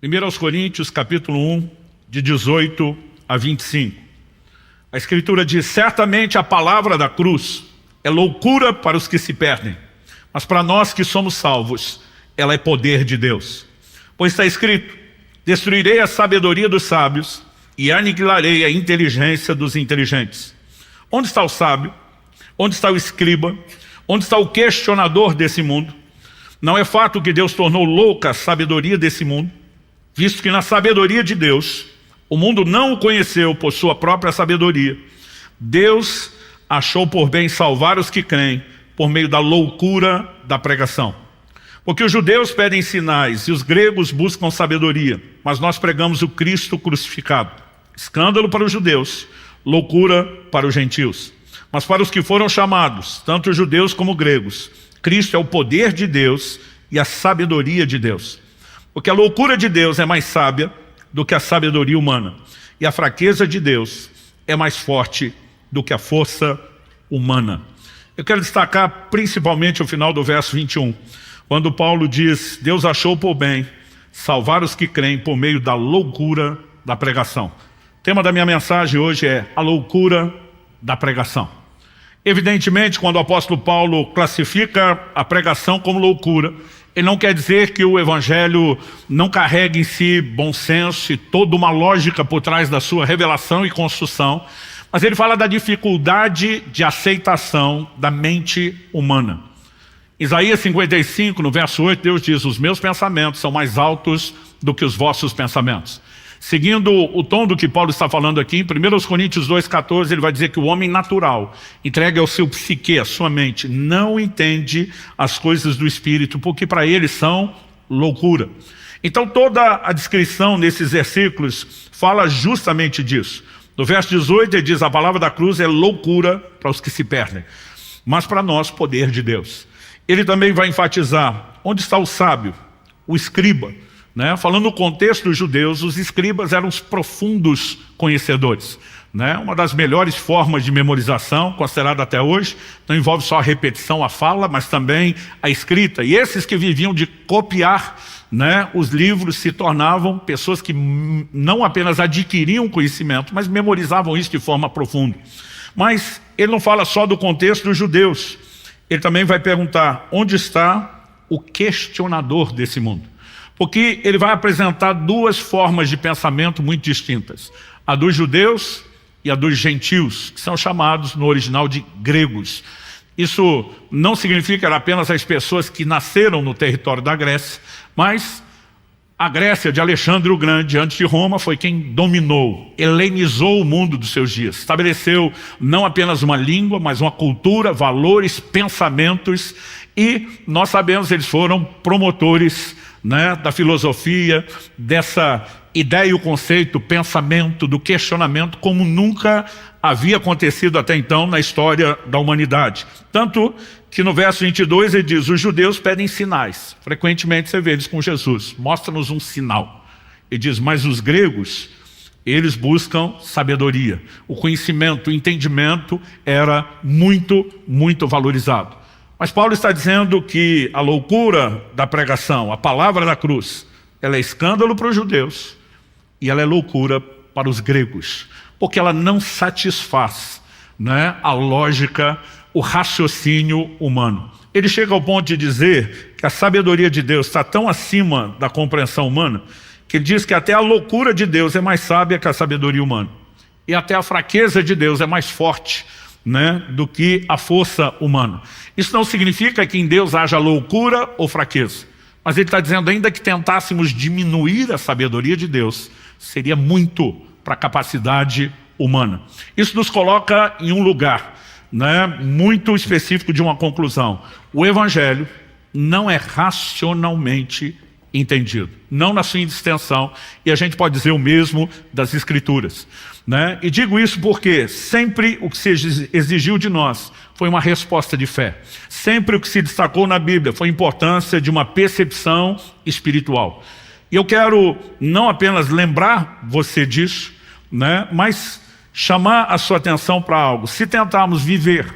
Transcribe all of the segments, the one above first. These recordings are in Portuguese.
1 aos Coríntios, capítulo 1, de 18 a 25. A Escritura diz: certamente a palavra da cruz é loucura para os que se perdem, mas para nós que somos salvos, ela é poder de Deus. Pois está escrito: destruirei a sabedoria dos sábios e aniquilarei a inteligência dos inteligentes. Onde está o sábio? Onde está o escriba? Onde está o questionador desse mundo? Não é fato que Deus tornou louca a sabedoria desse mundo, visto que na sabedoria de Deus, o mundo não o conheceu por sua própria sabedoria. Deus achou por bem salvar os que creem por meio da loucura da pregação. Porque os judeus pedem sinais e os gregos buscam sabedoria, mas nós pregamos o Cristo crucificado. Escândalo para os judeus, loucura para os gentios. Mas para os que foram chamados, tanto judeus como gregos, Cristo é o poder de Deus e a sabedoria de Deus. Porque a loucura de Deus é mais sábia do que a sabedoria humana, e a fraqueza de Deus é mais forte do que a força humana. Eu quero destacar principalmente o final do verso 21, quando Paulo diz: Deus achou por bem salvar os que creem por meio da loucura da pregação. O tema da minha mensagem hoje é a loucura da pregação. Evidentemente, quando o apóstolo Paulo classifica a pregação como loucura, ele não quer dizer que o evangelho não carrega em si bom senso e toda uma lógica por trás da sua revelação e construção, mas ele fala da dificuldade de aceitação da mente humana. Isaías 55, no verso 8, Deus diz: os meus pensamentos são mais altos do que os vossos pensamentos. Seguindo o tom do que Paulo está falando aqui, em 1 Coríntios 2,14, ele vai dizer que o homem natural, entregue ao seu psique, à sua mente, não entende as coisas do Espírito, porque para ele são loucura. Então toda a descrição nesses versículos fala justamente disso. No verso 18 ele diz: a palavra da cruz é loucura para os que se perdem, mas para nós poder de Deus. Ele também vai enfatizar onde está o sábio, o escriba. Falando no contexto dos judeus, os escribas eram os profundos conhecedores. Uma das melhores formas de memorização, considerada até hoje, não envolve só a repetição, a fala, mas também a escrita. E esses que viviam de copiar os livros se tornavam pessoas que não apenas adquiriam conhecimento, mas memorizavam isso de forma profunda. Mas ele não fala só do contexto dos judeus. Ele também vai perguntar: onde está o questionador desse mundo? Porque ele vai apresentar duas formas de pensamento muito distintas: a dos judeus e a dos gentios, que são chamados no original de gregos. Isso não significa que eram apenas as pessoas que nasceram no território da Grécia, mas a Grécia de Alexandre o Grande, antes de Roma, foi quem dominou, helenizou o mundo dos seus dias. Estabeleceu não apenas uma língua, mas uma cultura, valores, pensamentos, e nós sabemos que eles foram promotores da filosofia, dessa ideia e o conceito, pensamento, do questionamento, como nunca havia acontecido até então na história da humanidade. Tanto que no verso 22 ele diz: os judeus pedem sinais. Frequentemente você vê eles com Jesus: mostra-nos um sinal. Ele diz: mas os gregos, eles buscam sabedoria. O conhecimento, o entendimento era muito, muito valorizado. Mas Paulo está dizendo que a loucura da pregação, a palavra da cruz, ela é escândalo para os judeus e ela é loucura para os gregos, porque ela não satisfaz a lógica, o raciocínio humano. Ele chega ao ponto de dizer que a sabedoria de Deus está tão acima da compreensão humana, que ele diz que até a loucura de Deus é mais sábia que a sabedoria humana, e até a fraqueza de Deus é mais forte do que a força humana. Isso não significa que em Deus haja loucura ou fraqueza, mas ele está dizendo: ainda que tentássemos diminuir a sabedoria de Deus, seria muito para a capacidade humana. Isso nos coloca em um lugar muito específico de uma conclusão: o evangelho não é racionalmente entendido, não na sua extensão, e a gente pode dizer o mesmo das Escrituras. E digo isso porque sempre o que se exigiu de nós foi uma resposta de fé. Sempre o que se destacou na Bíblia foi a importância de uma percepção espiritual. E eu quero não apenas lembrar você disso, mas chamar a sua atenção para algo. Se tentarmos viver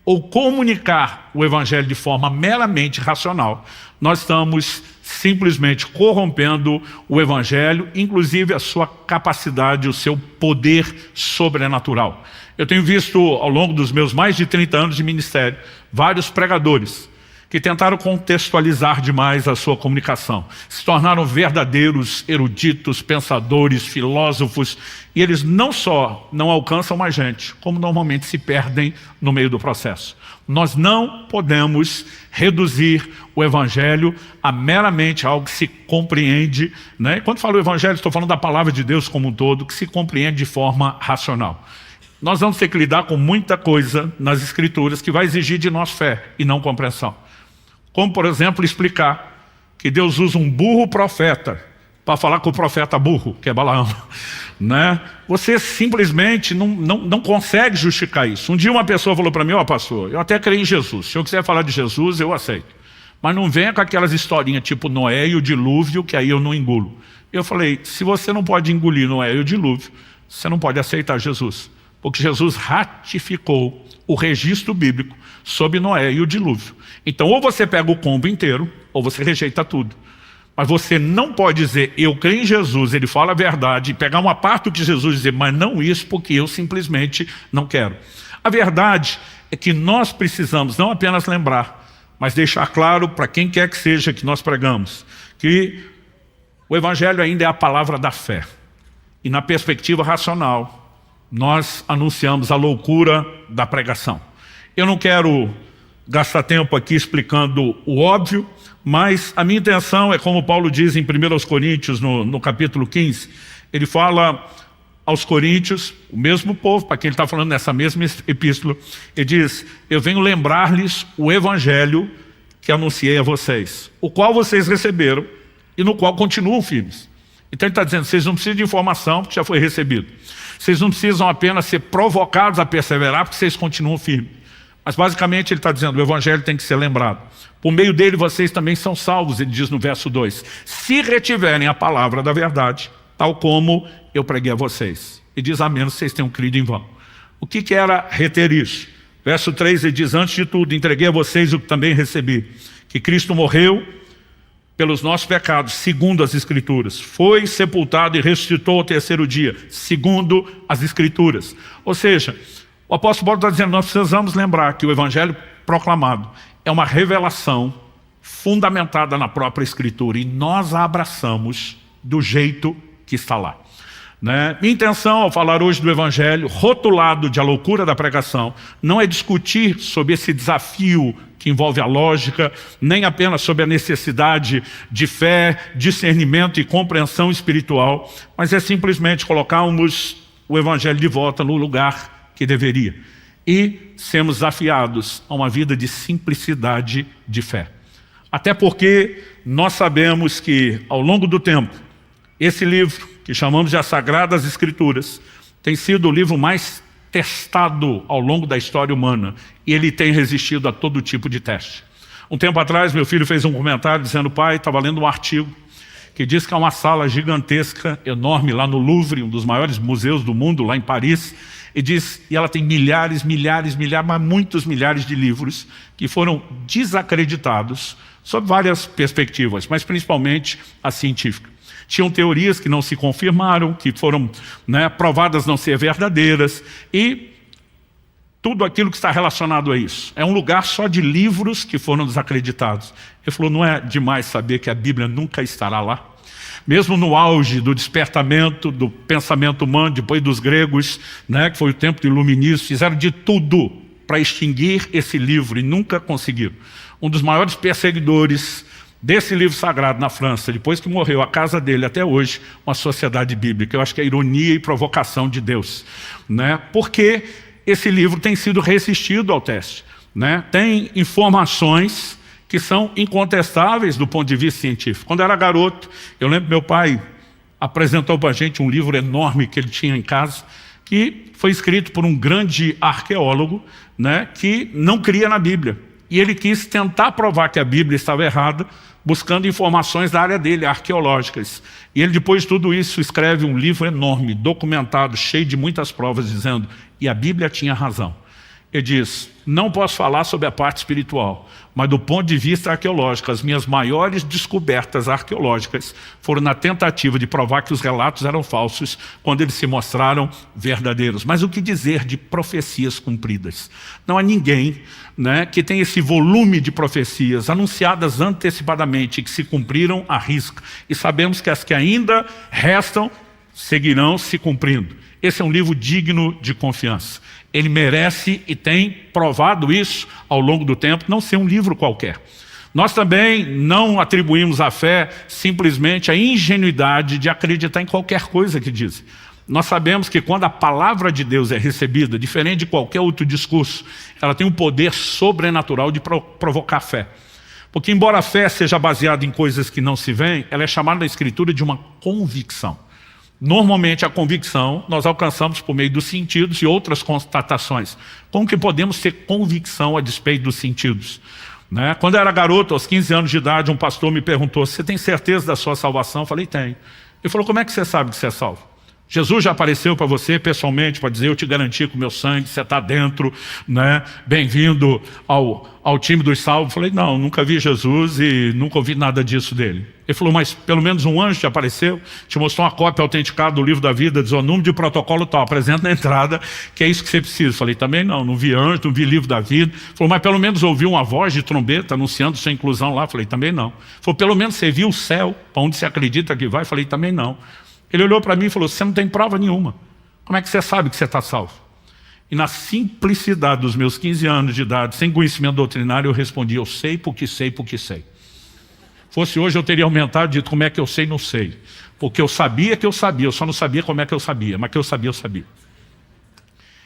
ou comunicar o evangelho de forma meramente racional, nós estamos simplesmente corrompendo o Evangelho, inclusive a sua capacidade, o seu poder sobrenatural. Eu tenho visto, ao longo dos meus mais de 30 anos de ministério, vários pregadores que tentaram contextualizar demais a sua comunicação. Se tornaram verdadeiros eruditos, pensadores, filósofos, e eles não só não alcançam mais gente, como normalmente se perdem no meio do processo. Nós não podemos reduzir o Evangelho a meramente algo que se compreende, né? Quando falo Evangelho, estou falando da palavra de Deus como um todo, que se compreende de forma racional. Nós vamos ter que lidar com muita coisa nas Escrituras que vai exigir de nós fé e não compreensão. Como, por exemplo, explicar que Deus usa um burro profeta para falar com o profeta burro, que é Balaão, né? Você simplesmente não consegue justificar isso. Um dia uma pessoa falou para mim: ó, pastor, eu até creio em Jesus, se eu quiser falar de Jesus, eu aceito. Mas não venha com aquelas historinhas tipo Noé e o dilúvio, que aí eu não engulo. Eu falei: se você não pode engolir Noé e o dilúvio, você não pode aceitar Jesus. Porque Jesus ratificou o registro bíblico sobre Noé e o dilúvio. Então, ou você pega o combo inteiro, ou você rejeita tudo. Mas você não pode dizer: eu creio em Jesus, ele fala a verdade, e pegar uma parte do que Jesus dizer, mas não isso, porque eu simplesmente não quero. A verdade é que nós precisamos não apenas lembrar, mas deixar claro para quem quer que seja que nós pregamos, que o Evangelho ainda é a palavra da fé. E na perspectiva racional, nós anunciamos a loucura da pregação. Eu não quero gastar tempo aqui explicando o óbvio, mas a minha intenção é, como Paulo diz em 1 Coríntios, no capítulo 15, ele fala aos coríntios, o mesmo povo, para quem ele está falando nessa mesma epístola, ele diz: eu venho lembrar-lhes o Evangelho que anunciei a vocês, o qual vocês receberam e no qual continuam firmes. Então ele está dizendo: vocês não precisam de informação, porque já foi recebido. Vocês não precisam apenas ser provocados a perseverar, porque vocês continuam firmes. Mas basicamente ele está dizendo: o Evangelho tem que ser lembrado. Por meio dele vocês também são salvos, ele diz no verso 2. Se retiverem a palavra da verdade, tal como eu preguei a vocês. E diz: a menos vocês tenham crido em vão. O que era reter isso? Verso 3 ele diz: antes de tudo, entreguei a vocês o que também recebi. Que Cristo morreu pelos nossos pecados, segundo as Escrituras. Foi sepultado e ressuscitou ao terceiro dia, segundo as Escrituras. Ou seja, o apóstolo Paulo está dizendo: nós precisamos lembrar que o Evangelho proclamado é uma revelação fundamentada na própria Escritura, e nós a abraçamos do jeito que está lá. Minha intenção ao falar hoje do Evangelho, rotulado de a loucura da pregação, não é discutir sobre esse desafio que envolve a lógica, nem apenas sobre a necessidade de fé, discernimento e compreensão espiritual, mas é simplesmente colocarmos o Evangelho de volta no lugar que deveria e sermos desafiados a uma vida de simplicidade de fé. Até porque nós sabemos que, ao longo do tempo, esse livro, que chamamos de As Sagradas Escrituras, tem sido o livro mais testado ao longo da história humana, e ele tem resistido a todo tipo de teste. Um tempo atrás, meu filho fez um comentário dizendo: pai, estava lendo um artigo que diz que há uma sala gigantesca, enorme, lá no Louvre, um dos maiores museus do mundo, lá em Paris, e ela tem milhares, mas muitos milhares de livros que foram desacreditados sob várias perspectivas, mas principalmente a científica. Tinham teorias que não se confirmaram, que foram provadas não ser verdadeiras, e tudo aquilo que está relacionado a isso. É um lugar só de livros que foram desacreditados. Ele falou: não é demais saber que a Bíblia nunca estará lá? Mesmo no auge do despertamento do pensamento humano, depois dos gregos, que foi o tempo do iluminismo, fizeram de tudo para extinguir esse livro e nunca conseguiram. Um dos maiores perseguidores desse livro sagrado na França, depois que morreu, a casa dele até hoje, uma sociedade bíblica. Eu acho que é ironia e provocação de Deus, porque esse livro tem sido resistido ao teste, tem informações que são incontestáveis do ponto de vista científico. Quando eu era garoto, eu lembro que meu pai apresentou para a gente um livro enorme que ele tinha em casa, que foi escrito por um grande arqueólogo, que não cria na Bíblia. E ele quis tentar provar que a Bíblia estava errada, buscando informações da área dele, arqueológicas. E ele, depois de tudo isso, escreve um livro enorme, documentado, cheio de muitas provas, dizendo: e a Bíblia tinha razão. Ele diz, não posso falar sobre a parte espiritual, mas do ponto de vista arqueológico, as minhas maiores descobertas arqueológicas foram na tentativa de provar que os relatos eram falsos, quando eles se mostraram verdadeiros. Mas o que dizer de profecias cumpridas? Não há ninguém, né, que tem esse volume de profecias anunciadas antecipadamente, que se cumpriram à risca. E sabemos que as que ainda restam seguirão se cumprindo. Esse é um livro digno de confiança. Ele merece e tem provado isso ao longo do tempo, não ser um livro qualquer. Nós também não atribuímos à fé simplesmente a ingenuidade de acreditar em qualquer coisa que diz. Nós sabemos que quando a palavra de Deus é recebida, diferente de qualquer outro discurso, ela tem um poder sobrenatural de provocar fé. Porque embora a fé seja baseada em coisas que não se veem, ela é chamada na Escritura de uma convicção. Normalmente a convicção nós alcançamos por meio dos sentidos e outras constatações. Como que podemos ter convicção a despeito dos sentidos? Né? Quando eu era garoto, aos 15 anos de idade, um pastor me perguntou, você tem certeza da sua salvação? Eu falei, tenho. Ele falou, como é que você sabe que você é salvo? Jesus já apareceu para você pessoalmente para dizer, eu te garanti com o meu sangue, você está dentro, né? Bem-vindo ao time dos salvos. Eu falei, não, nunca vi Jesus e nunca ouvi nada disso dele. Ele falou, mas pelo menos um anjo te apareceu, te mostrou uma cópia autenticada do livro da vida, diz o número de protocolo tal, apresenta na entrada, que é isso que você precisa. Eu falei, também não vi anjo, não vi livro da vida. Ele falou, mas pelo menos ouviu uma voz de trombeta anunciando sua inclusão lá. Eu falei, também não. Ele falou, pelo menos você viu o céu, para onde você acredita que vai? Eu falei, também não. Ele olhou para mim e falou, você não tem prova nenhuma. Como é que você sabe que você está salvo? E na simplicidade dos meus 15 anos de idade, sem conhecimento doutrinário, eu respondi, eu sei porque sei porque sei. Fosse hoje eu teria aumentado e dito, como é que eu sei, não sei. Porque eu sabia que eu sabia, eu só não sabia como é que eu sabia, mas que eu sabia, eu sabia.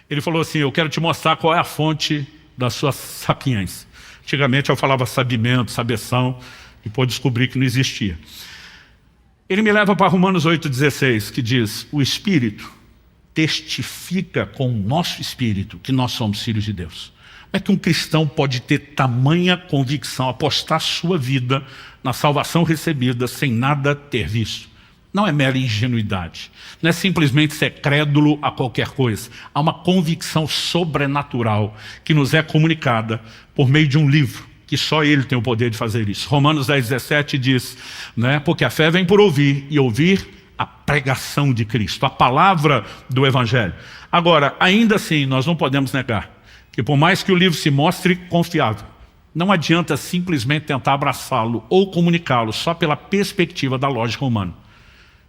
Ele falou assim, eu quero te mostrar qual é a fonte da sua sapiência. Antigamente eu falava sabimento, sabeção, e depois descobri que não existia. Ele me leva para Romanos 8,16, que diz, o Espírito testifica com o nosso Espírito que nós somos filhos de Deus. Como é que um cristão pode ter tamanha convicção, apostar sua vida na salvação recebida sem nada ter visto? Não é mera ingenuidade, não é simplesmente ser crédulo a qualquer coisa. Há uma convicção sobrenatural que nos é comunicada por meio de um livro, que só ele tem o poder de fazer isso. Romanos 10,17 diz, né, porque a fé vem por ouvir, e ouvir a pregação de Cristo, a palavra do Evangelho. Agora, ainda assim, nós não podemos negar que por mais que o livro se mostre confiável, não adianta simplesmente tentar abraçá-lo ou comunicá-lo só pela perspectiva da lógica humana.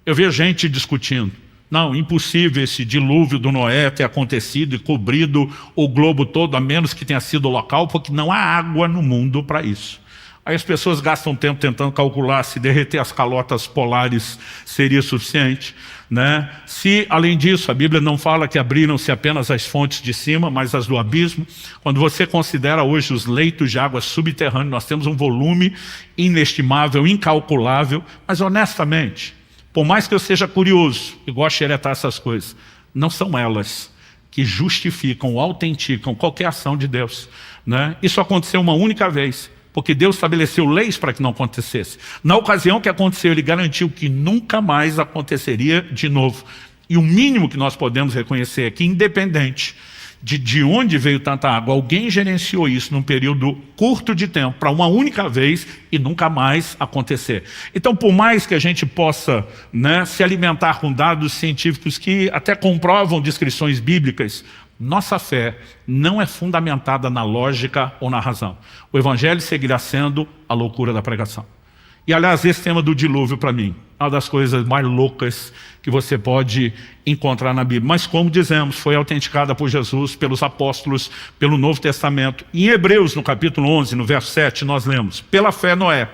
Eu vejo gente discutindo, não, impossível esse dilúvio do Noé ter acontecido e cobrido o globo todo, a menos que tenha sido local, porque não há água no mundo para isso. Aí as pessoas gastam tempo tentando calcular se derreter as calotas polares seria suficiente, né? Se, além disso, a Bíblia não fala que abriram-se apenas as fontes de cima, mas as do abismo. Quando você considera hoje os leitos de água subterrânea, nós temos um volume inestimável, incalculável, mas honestamente, por mais que eu seja curioso e goste de xeretar essas coisas, não são elas que justificam ou autenticam qualquer ação de Deus, né? Isso aconteceu uma única vez, porque Deus estabeleceu leis para que não acontecesse. Na ocasião que aconteceu, Ele garantiu que nunca mais aconteceria de novo. E o mínimo que nós podemos reconhecer é que, independente de onde veio tanta água, alguém gerenciou isso num período curto de tempo, para uma única vez e nunca mais acontecer. Então, por mais que a gente possa, né, se alimentar com dados científicos que até comprovam descrições bíblicas, nossa fé não é fundamentada na lógica ou na razão. O Evangelho seguirá sendo a loucura da pregação. E, aliás, esse tema do dilúvio, para mim, é uma das coisas mais loucas que você pode encontrar na Bíblia. Mas, como dizemos, foi autenticada por Jesus, pelos apóstolos, pelo Novo Testamento. Em Hebreus, no capítulo 11, no verso 7, nós lemos, pela fé Noé,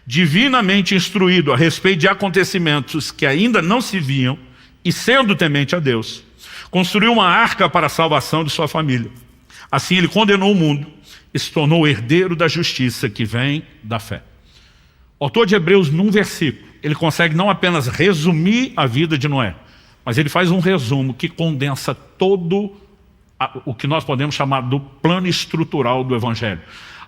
divinamente instruído a respeito de acontecimentos que ainda não se viam, e sendo temente a Deus, construiu uma arca para a salvação de sua família. Assim ele condenou o mundo e se tornou herdeiro da justiça que vem da fé. O autor de Hebreus, num versículo, ele consegue não apenas resumir a vida de Noé, mas ele faz um resumo que condensa todo o que nós podemos chamar do plano estrutural do Evangelho.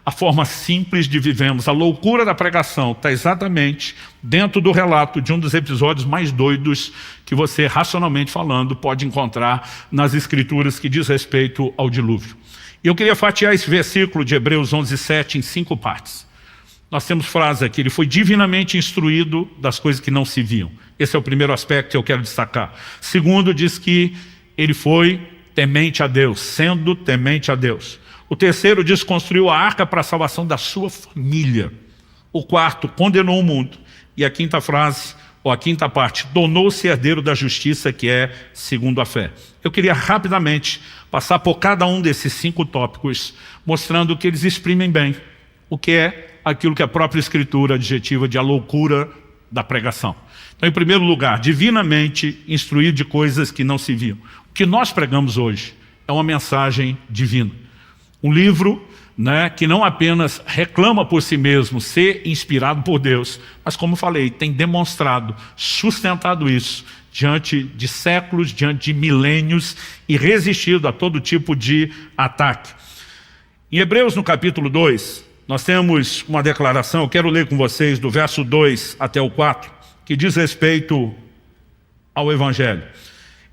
a forma simples de vivemos. A loucura da pregação está exatamente dentro do relato de um dos episódios mais doidos que você, racionalmente falando, pode encontrar nas Escrituras que diz respeito ao dilúvio. E eu queria fatiar esse versículo de Hebreus 11:7 em 5 partes. Nós temos frase aqui: ele foi divinamente instruído das coisas que não se viam. Esse é o primeiro aspecto que eu quero destacar. Segundo, diz que ele foi temente a Deus, sendo temente a Deus. O terceiro diz que construiu a arca para a salvação da sua família. O quarto, condenou o mundo. E a quinta frase, ou a quinta parte, tornou-se herdeiro da justiça, que é segundo a fé. Eu queria rapidamente passar por cada um desses 5 tópicos, mostrando que eles exprimem bem o que é aquilo que a própria Escritura adjetiva de a loucura da pregação. Então, em primeiro lugar, divinamente instruído de coisas que não se viam. O que nós pregamos hoje é uma mensagem divina. Um livro, que não apenas reclama por si mesmo ser inspirado por Deus, mas, como falei, tem demonstrado, sustentado isso diante de séculos, diante de milênios e resistido a todo tipo de ataque. Em Hebreus, no capítulo 2, nós temos uma declaração, eu quero ler com vocês do verso 2 até o 4, que diz respeito ao Evangelho.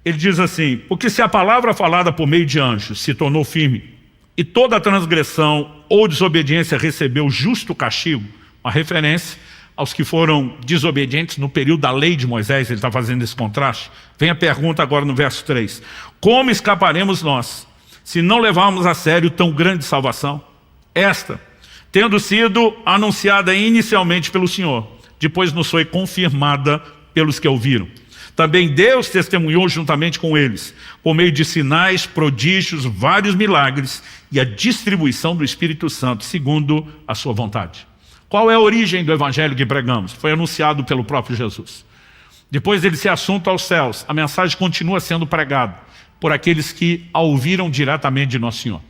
Ele diz assim: porque se a palavra falada por meio de anjos se tornou firme, e toda transgressão ou desobediência recebeu justo castigo, uma referência aos que foram desobedientes no período da lei de Moisés, ele está fazendo esse contraste. Vem a pergunta agora no verso 3. Como escaparemos nós, se não levarmos a sério tão grande salvação? Esta, tendo sido anunciada inicialmente pelo Senhor, depois nos foi confirmada pelos que ouviram. Também Deus testemunhou juntamente com eles, por meio de sinais, prodígios, vários milagres e a distribuição do Espírito Santo, segundo a sua vontade. Qual é a origem do evangelho que pregamos? Foi anunciado pelo próprio Jesus. Depois dele ser assunto aos céus, a mensagem continua sendo pregada por aqueles que a ouviram diretamente de Nosso Senhor.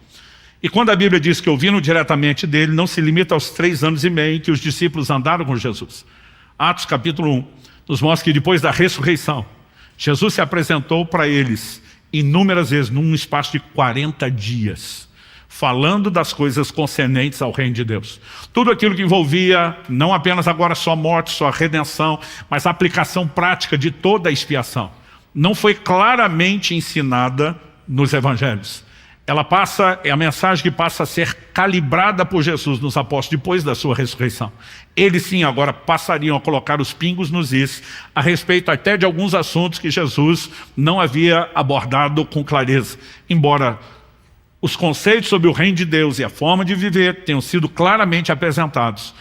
E quando a Bíblia diz que ouviram diretamente dele, não se limita aos 3 anos e meio em que os discípulos andaram com Jesus. Atos capítulo 1 nos mostra que depois da ressurreição, Jesus se apresentou para eles inúmeras vezes, num espaço de 40 dias, falando das coisas concernentes ao reino de Deus. Tudo aquilo que envolvia, não apenas agora só morte, só redenção, mas a aplicação prática de toda a expiação. Não foi claramente ensinada nos evangelhos. É a mensagem que passa a ser calibrada por Jesus nos apóstolos depois da sua ressurreição. Eles sim agora passariam a colocar os pingos nos is a respeito até de alguns assuntos que Jesus não havia abordado com clareza. Embora os conceitos sobre o reino de Deus e a forma de viver tenham sido claramente apresentados,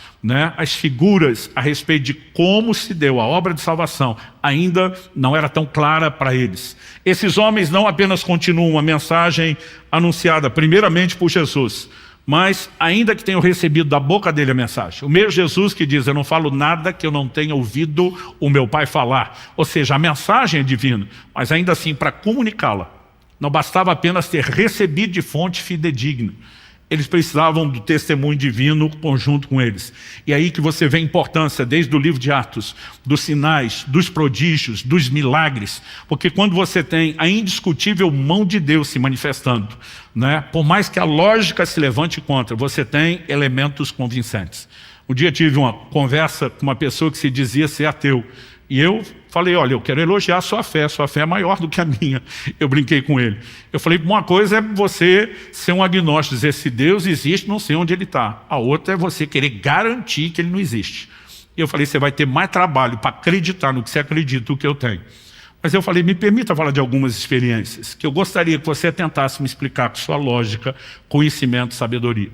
as figuras a respeito de como se deu a obra de salvação ainda não era tão clara para eles. Esses homens não apenas continuam a mensagem anunciada primeiramente por Jesus, mas ainda que tenham recebido da boca dele a mensagem. O mesmo Jesus que diz: eu não falo nada que eu não tenha ouvido o meu Pai falar. Ou seja, a mensagem é divina, mas ainda assim, para comunicá-la, não bastava apenas ter recebido de fonte fidedigna. Eles precisavam do testemunho divino conjunto com eles. E aí que você vê a importância, desde o livro de Atos, dos sinais, dos prodígios, dos milagres. Porque quando você tem a indiscutível mão de Deus se manifestando, por mais que a lógica se levante contra, você tem elementos convincentes. Um dia tive uma conversa com uma pessoa que se dizia ser ateu. E eu falei: olha, eu quero elogiar a sua fé é maior do que a minha. Eu brinquei com ele. Eu falei: uma coisa é você ser um agnóstico, dizer se Deus existe, não sei onde ele está. A outra é você querer garantir que ele não existe. E eu falei: você vai ter mais trabalho para acreditar no que você acredita do que eu tenho. Mas eu falei: me permita falar de algumas experiências que eu gostaria que você tentasse me explicar com sua lógica, conhecimento, sabedoria.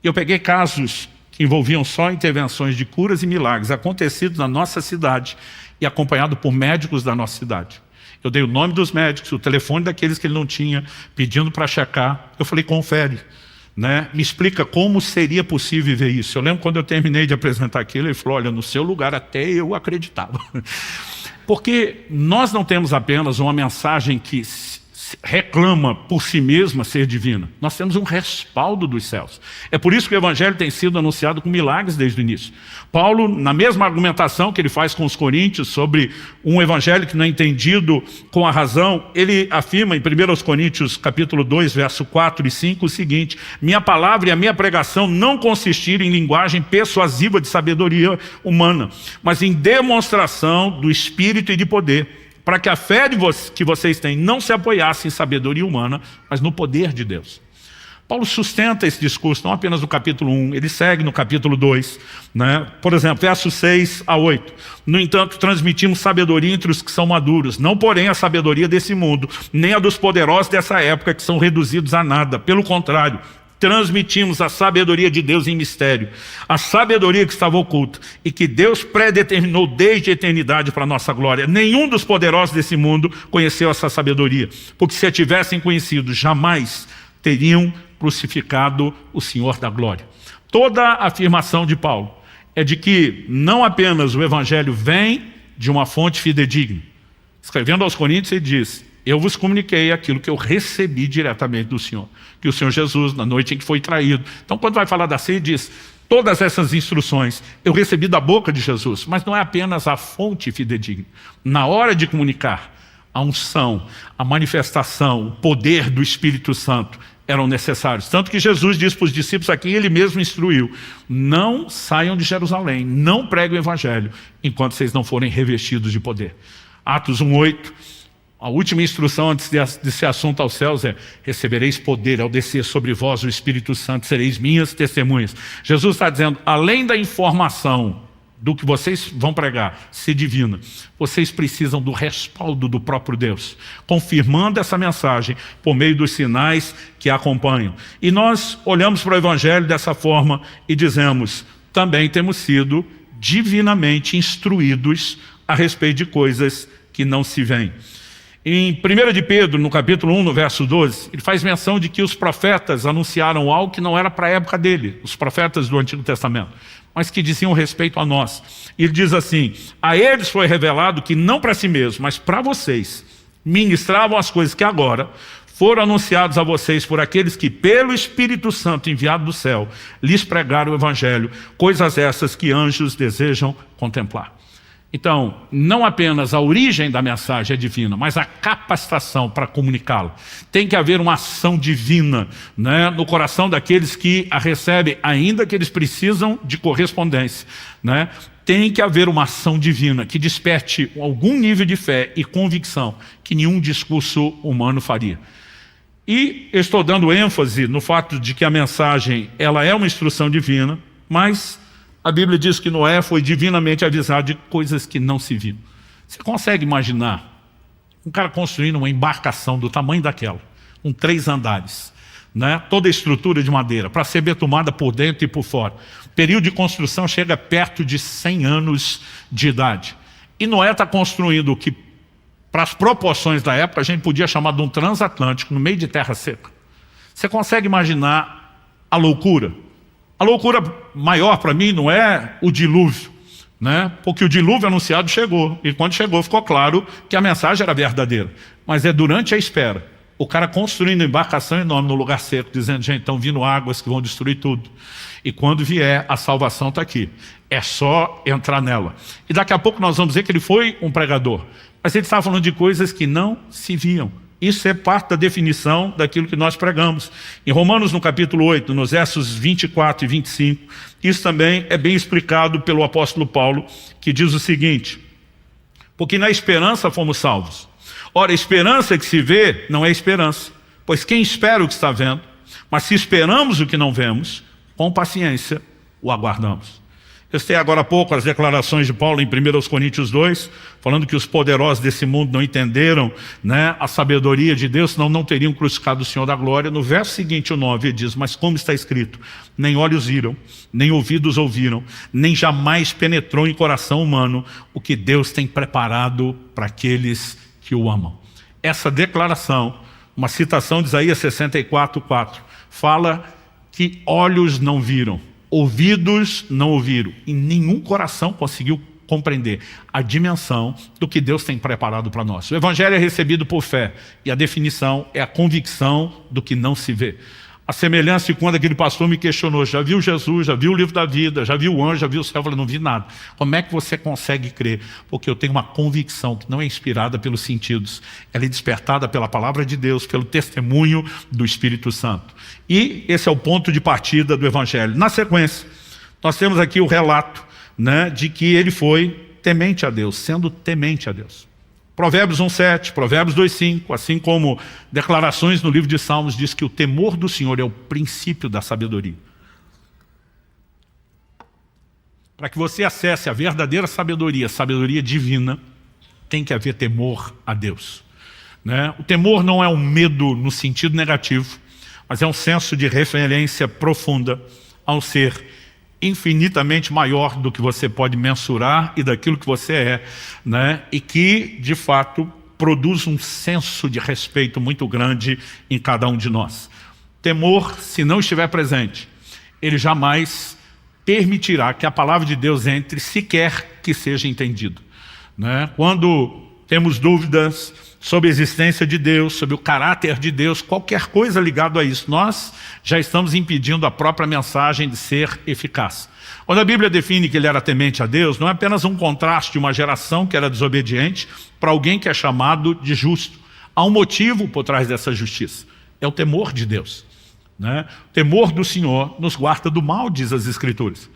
Eu peguei casos que envolviam só intervenções de curas e milagres acontecidos na nossa cidade e acompanhado por médicos da nossa cidade. Eu dei o nome dos médicos, o telefone daqueles que ele não tinha, pedindo para checar. Eu falei: confere, me explica como seria possível ver isso. Eu lembro quando eu terminei de apresentar aquilo, ele falou: olha, no seu lugar até eu acreditava. Porque nós não temos apenas uma mensagem que reclama por si mesma ser divina. Nós temos um respaldo dos céus. É por isso que o Evangelho tem sido anunciado com milagres desde o início. Paulo, na mesma argumentação que ele faz com os coríntios sobre um Evangelho que não é entendido com a razão, ele afirma em 1 Coríntios capítulo 2, verso 4 e 5 o seguinte: minha palavra e a minha pregação não consistiram em linguagem persuasiva de sabedoria humana, mas em demonstração do Espírito e de poder, para que a fé que vocês têm não se apoiasse em sabedoria humana, mas no poder de Deus. Paulo sustenta esse discurso, não apenas no capítulo 1, ele segue no capítulo 2, né? Por exemplo, versos 6 a 8. No entanto, transmitimos sabedoria entre os que são maduros, não porém a sabedoria desse mundo, nem a dos poderosos dessa época, que são reduzidos a nada. Pelo contrário, transmitimos a sabedoria de Deus em mistério, a sabedoria que estava oculta e que Deus predeterminou desde a eternidade para a nossa glória. Nenhum dos poderosos desse mundo conheceu essa sabedoria, porque se a tivessem conhecido, jamais teriam crucificado o Senhor da glória. Toda a afirmação de Paulo é de que não apenas o Evangelho vem de uma fonte fidedigna. Escrevendo aos Coríntios, ele diz: eu vos comuniquei aquilo que eu recebi diretamente do Senhor, que o Senhor Jesus, na noite em que foi traído. Então, quando vai falar da ceia, ele diz: todas essas instruções eu recebi da boca de Jesus, mas não é apenas a fonte fidedigna. Na hora de comunicar, a unção, a manifestação, o poder do Espírito Santo eram necessários. Tanto que Jesus disse para os discípulos aqui, ele mesmo instruiu: não saiam de Jerusalém, não preguem o Evangelho, enquanto vocês não forem revestidos de poder. Atos 1:8. A última instrução antes desse assunto aos céus é: recebereis poder ao descer sobre vós o Espírito Santo, sereis minhas testemunhas. Jesus está dizendo, além da informação do que vocês vão pregar ser divina, vocês precisam do respaldo do próprio Deus, confirmando essa mensagem por meio dos sinais que a acompanham. E nós olhamos para o Evangelho dessa forma e dizemos: também temos sido divinamente instruídos a respeito de coisas que não se veem. Em 1 de Pedro, no capítulo 1, no verso 12, ele faz menção de que os profetas anunciaram algo que não era para a época dele, os profetas do Antigo Testamento, mas que diziam respeito a nós. Ele diz assim: a eles foi revelado que não para si mesmo, mas para vocês, ministravam as coisas que agora foram anunciados a vocês por aqueles que, pelo Espírito Santo enviado do céu, lhes pregaram o Evangelho, coisas essas que anjos desejam contemplar. Então, não apenas a origem da mensagem é divina, mas a capacitação para comunicá-la. Tem que haver uma ação divina, né, no coração daqueles que a recebem, ainda que eles precisam de correspondência, né? Tem que haver uma ação divina que desperte algum nível de fé e convicção que nenhum discurso humano faria. E eu estou dando ênfase no fato de que a mensagem ela é uma instrução divina, mas a Bíblia diz que Noé foi divinamente avisado de coisas que não se viram. Você consegue imaginar um cara construindo uma embarcação do tamanho daquela, com 3 andares, né? Toda a estrutura de madeira, para ser betumada por dentro e por fora. O período de construção chega perto de 100 anos de idade. E Noé está construindo o que, para as proporções da época, a gente podia chamar de um transatlântico no meio de terra seca. Você consegue imaginar a loucura? A loucura maior para mim não é o dilúvio, né? Porque o dilúvio anunciado chegou, e quando chegou ficou claro que a mensagem era verdadeira. Mas é durante a espera, o cara construindo uma embarcação enorme no lugar seco, dizendo: gente, estão vindo águas que vão destruir tudo. E quando vier, a salvação está aqui. É só entrar nela. E daqui a pouco nós vamos dizer que ele foi um pregador. Mas ele estava falando de coisas que não se viam. Isso é parte da definição daquilo que nós pregamos. Em Romanos, no capítulo 8, nos versos 24 e 25, isso também é bem explicado pelo apóstolo Paulo, que diz o seguinte: porque na esperança fomos salvos. Ora, a esperança que se vê não é esperança, pois quem espera o que está vendo? Mas se esperamos o que não vemos, com paciência o aguardamos. Eu citei agora há pouco as declarações de Paulo em 1 Coríntios 2, falando que os poderosos desse mundo não entenderam, né, a sabedoria de Deus, senão não teriam crucificado o Senhor da glória. No verso seguinte, o 9, ele diz: mas como está escrito, nem olhos viram, nem ouvidos ouviram, nem jamais penetrou em coração humano o que Deus tem preparado para aqueles que o amam. Essa declaração, uma citação de Isaías 64:4, fala que olhos não viram, ouvidos não ouviram, e nenhum coração conseguiu compreender a dimensão do que Deus tem preparado para nós. O evangelho é recebido por fé, e a definição é a convicção do que não se vê. A semelhança de quando aquele pastor me questionou, já viu Jesus, já viu o livro da vida, já viu o anjo, já viu o céu? Eu falei, não vi nada. Como é que você consegue crer? Porque eu tenho uma convicção que não é inspirada pelos sentidos, ela é despertada pela palavra de Deus, pelo testemunho do Espírito Santo. E esse é o ponto de partida do evangelho. Na sequência, nós temos aqui o relato, né, de que ele foi temente a Deus, sendo temente a Deus. Provérbios 1,7, Provérbios 2,5, assim como declarações no livro de Salmos, diz que o temor do Senhor é o princípio da sabedoria. Para que você acesse a verdadeira sabedoria, sabedoria divina, tem que haver temor a Deus, né? O temor não é um medo no sentido negativo, mas é um senso de referência profunda ao ser infinitamente maior do que você pode mensurar e daquilo que você é, né? E que, de fato, produz um senso de respeito muito grande em cada um de nós. Temor, se não estiver presente, ele jamais permitirá que a palavra de Deus entre, sequer que seja entendido, né? Quando temos dúvidas sobre a existência de Deus, sobre o caráter de Deus, qualquer coisa ligada a isso, nós já estamos impedindo a própria mensagem de ser eficaz. Quando a Bíblia define que ele era temente a Deus, não é apenas um contraste de uma geração que era desobediente para alguém que é chamado de justo. Há um motivo por trás dessa justiça, é o temor de Deus, né? O temor do Senhor nos guarda do mal, diz as Escrituras.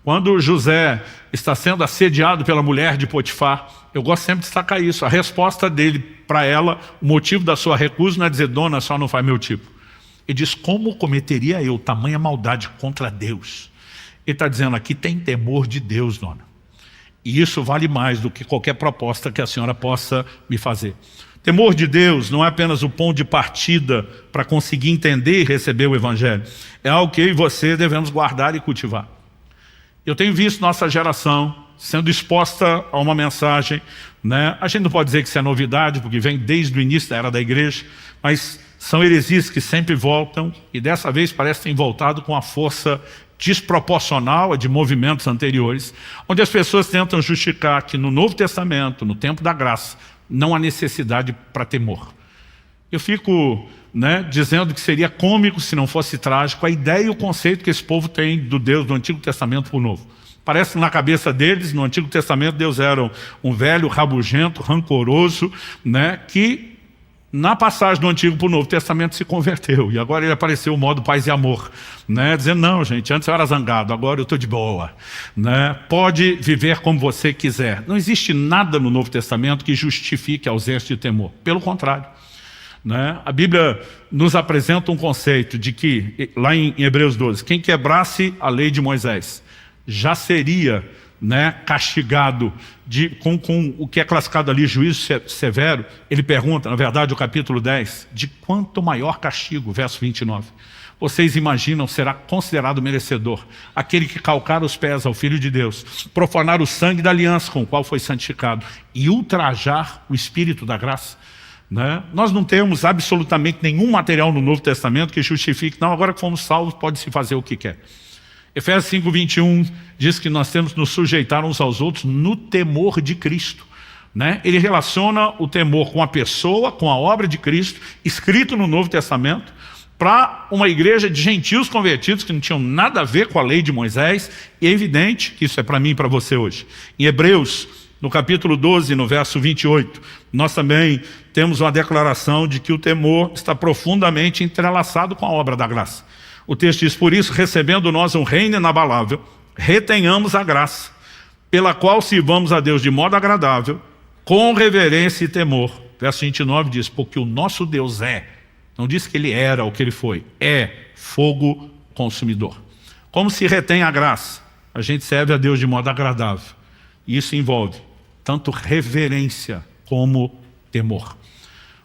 Quando José está sendo assediado pela mulher de Potifar, eu gosto sempre de destacar isso, a resposta dele para ela, o motivo da sua recusa não é dizer, dona, só não faz meu tipo. Ele diz, como cometeria eu tamanha maldade contra Deus? Ele está dizendo, aqui tem temor de Deus, dona. E isso vale mais do que qualquer proposta que a senhora possa me fazer. Temor de Deus não é apenas o ponto de partida para conseguir entender e receber o Evangelho. É algo que eu e você devemos guardar e cultivar. Eu tenho visto nossa geração sendo exposta a uma mensagem, né? A gente não pode dizer que isso é novidade, porque vem desde o início da era da igreja, mas são heresias que sempre voltam, e dessa vez parece ter voltado com a força desproporcional a de movimentos anteriores, onde as pessoas tentam justificar que no Novo Testamento, no tempo da graça, não há necessidade para temor. Eu fico, né, dizendo que seria cômico se não fosse trágico a ideia e o conceito que esse povo tem do Deus do Antigo Testamento para o Novo. Parece que na cabeça deles, no Antigo Testamento, Deus era um velho rabugento, rancoroso, né, que na passagem do Antigo para o Novo Testamento se converteu. E agora ele apareceu o modo paz e amor, né, dizendo, não gente, antes eu era zangado, agora eu estou de boa, né, pode viver como você quiser. Não existe nada no Novo Testamento que justifique a ausência de temor. Pelo contrário, né? A Bíblia nos apresenta um conceito de que, lá em Hebreus 12, quem quebrasse a lei de Moisés já seria, né, castigado com o que é classificado ali, juízo severo. Ele pergunta, na verdade, o capítulo 10, de quanto maior castigo, verso 29, vocês imaginam será considerado merecedor aquele que calcar os pés ao Filho de Deus, profanar o sangue da aliança com o qual foi santificado e ultrajar o Espírito da graça? Né? Nós não temos absolutamente nenhum material no Novo Testamento que justifique, não, agora que fomos salvos, pode-se fazer o que quer. Efésios 5:21 diz que nós temos que nos sujeitar uns aos outros no temor de Cristo, né? Ele relaciona o temor com a pessoa, com a obra de Cristo, escrito no Novo Testamento, para uma igreja de gentios convertidos que não tinham nada a ver com a lei de Moisés, e é evidente que isso é para mim e para você hoje. Em Hebreus, no capítulo 12, no verso 28, nós também temos uma declaração de que o temor está profundamente entrelaçado com a obra da graça. O texto diz, por isso, recebendo nós um reino inabalável, retenhamos a graça, pela qual sirvamos a Deus de modo agradável, com reverência e temor. Verso 29 diz, porque o nosso Deus não diz que ele era ou que ele foi, é fogo consumidor. Como se retém a graça? A gente serve a Deus de modo agradável. E isso envolve tanto reverência como temor.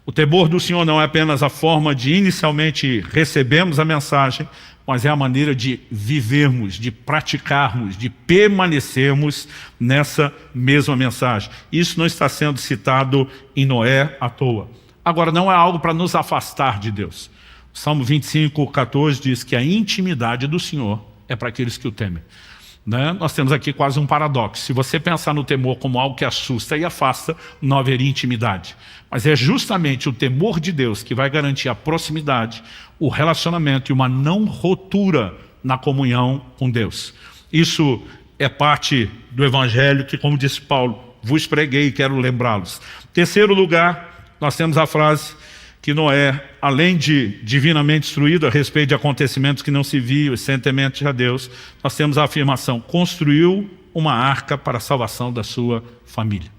O temor do Senhor não é apenas a forma de inicialmente recebermos a mensagem, mas é a maneira de vivermos, de praticarmos, de permanecermos nessa mesma mensagem. Isso não está sendo citado em Noé à toa. Agora, não é algo para nos afastar de Deus. O Salmo 25:14 diz que a intimidade do Senhor é para aqueles que o temem. né? Nós temos aqui quase um paradoxo. Se você pensar no temor como algo que assusta e afasta, não haveria intimidade. Mas é justamente o temor de Deus que vai garantir a proximidade, o relacionamento e uma não ruptura na comunhão com Deus. Isso é parte do Evangelho que, como disse Paulo, vos preguei e quero lembrá-los. Terceiro lugar, nós temos a frase que Noé, além de divinamente instruído a respeito de acontecimentos que não se viam e sem temente a Deus, nós temos a afirmação, construiu uma arca para a salvação da sua família.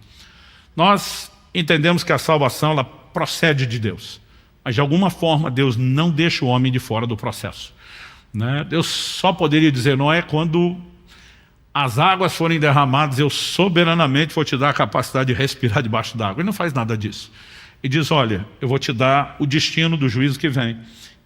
Nós entendemos que a salvação ela procede de Deus, mas de alguma forma Deus não deixa o homem de fora do processo, né? Deus só poderia dizer, Noé, quando as águas forem derramadas, eu soberanamente vou te dar a capacidade de respirar debaixo d'água. Ele não faz nada disso. E diz, olha, eu vou te dar o destino do juízo que vem.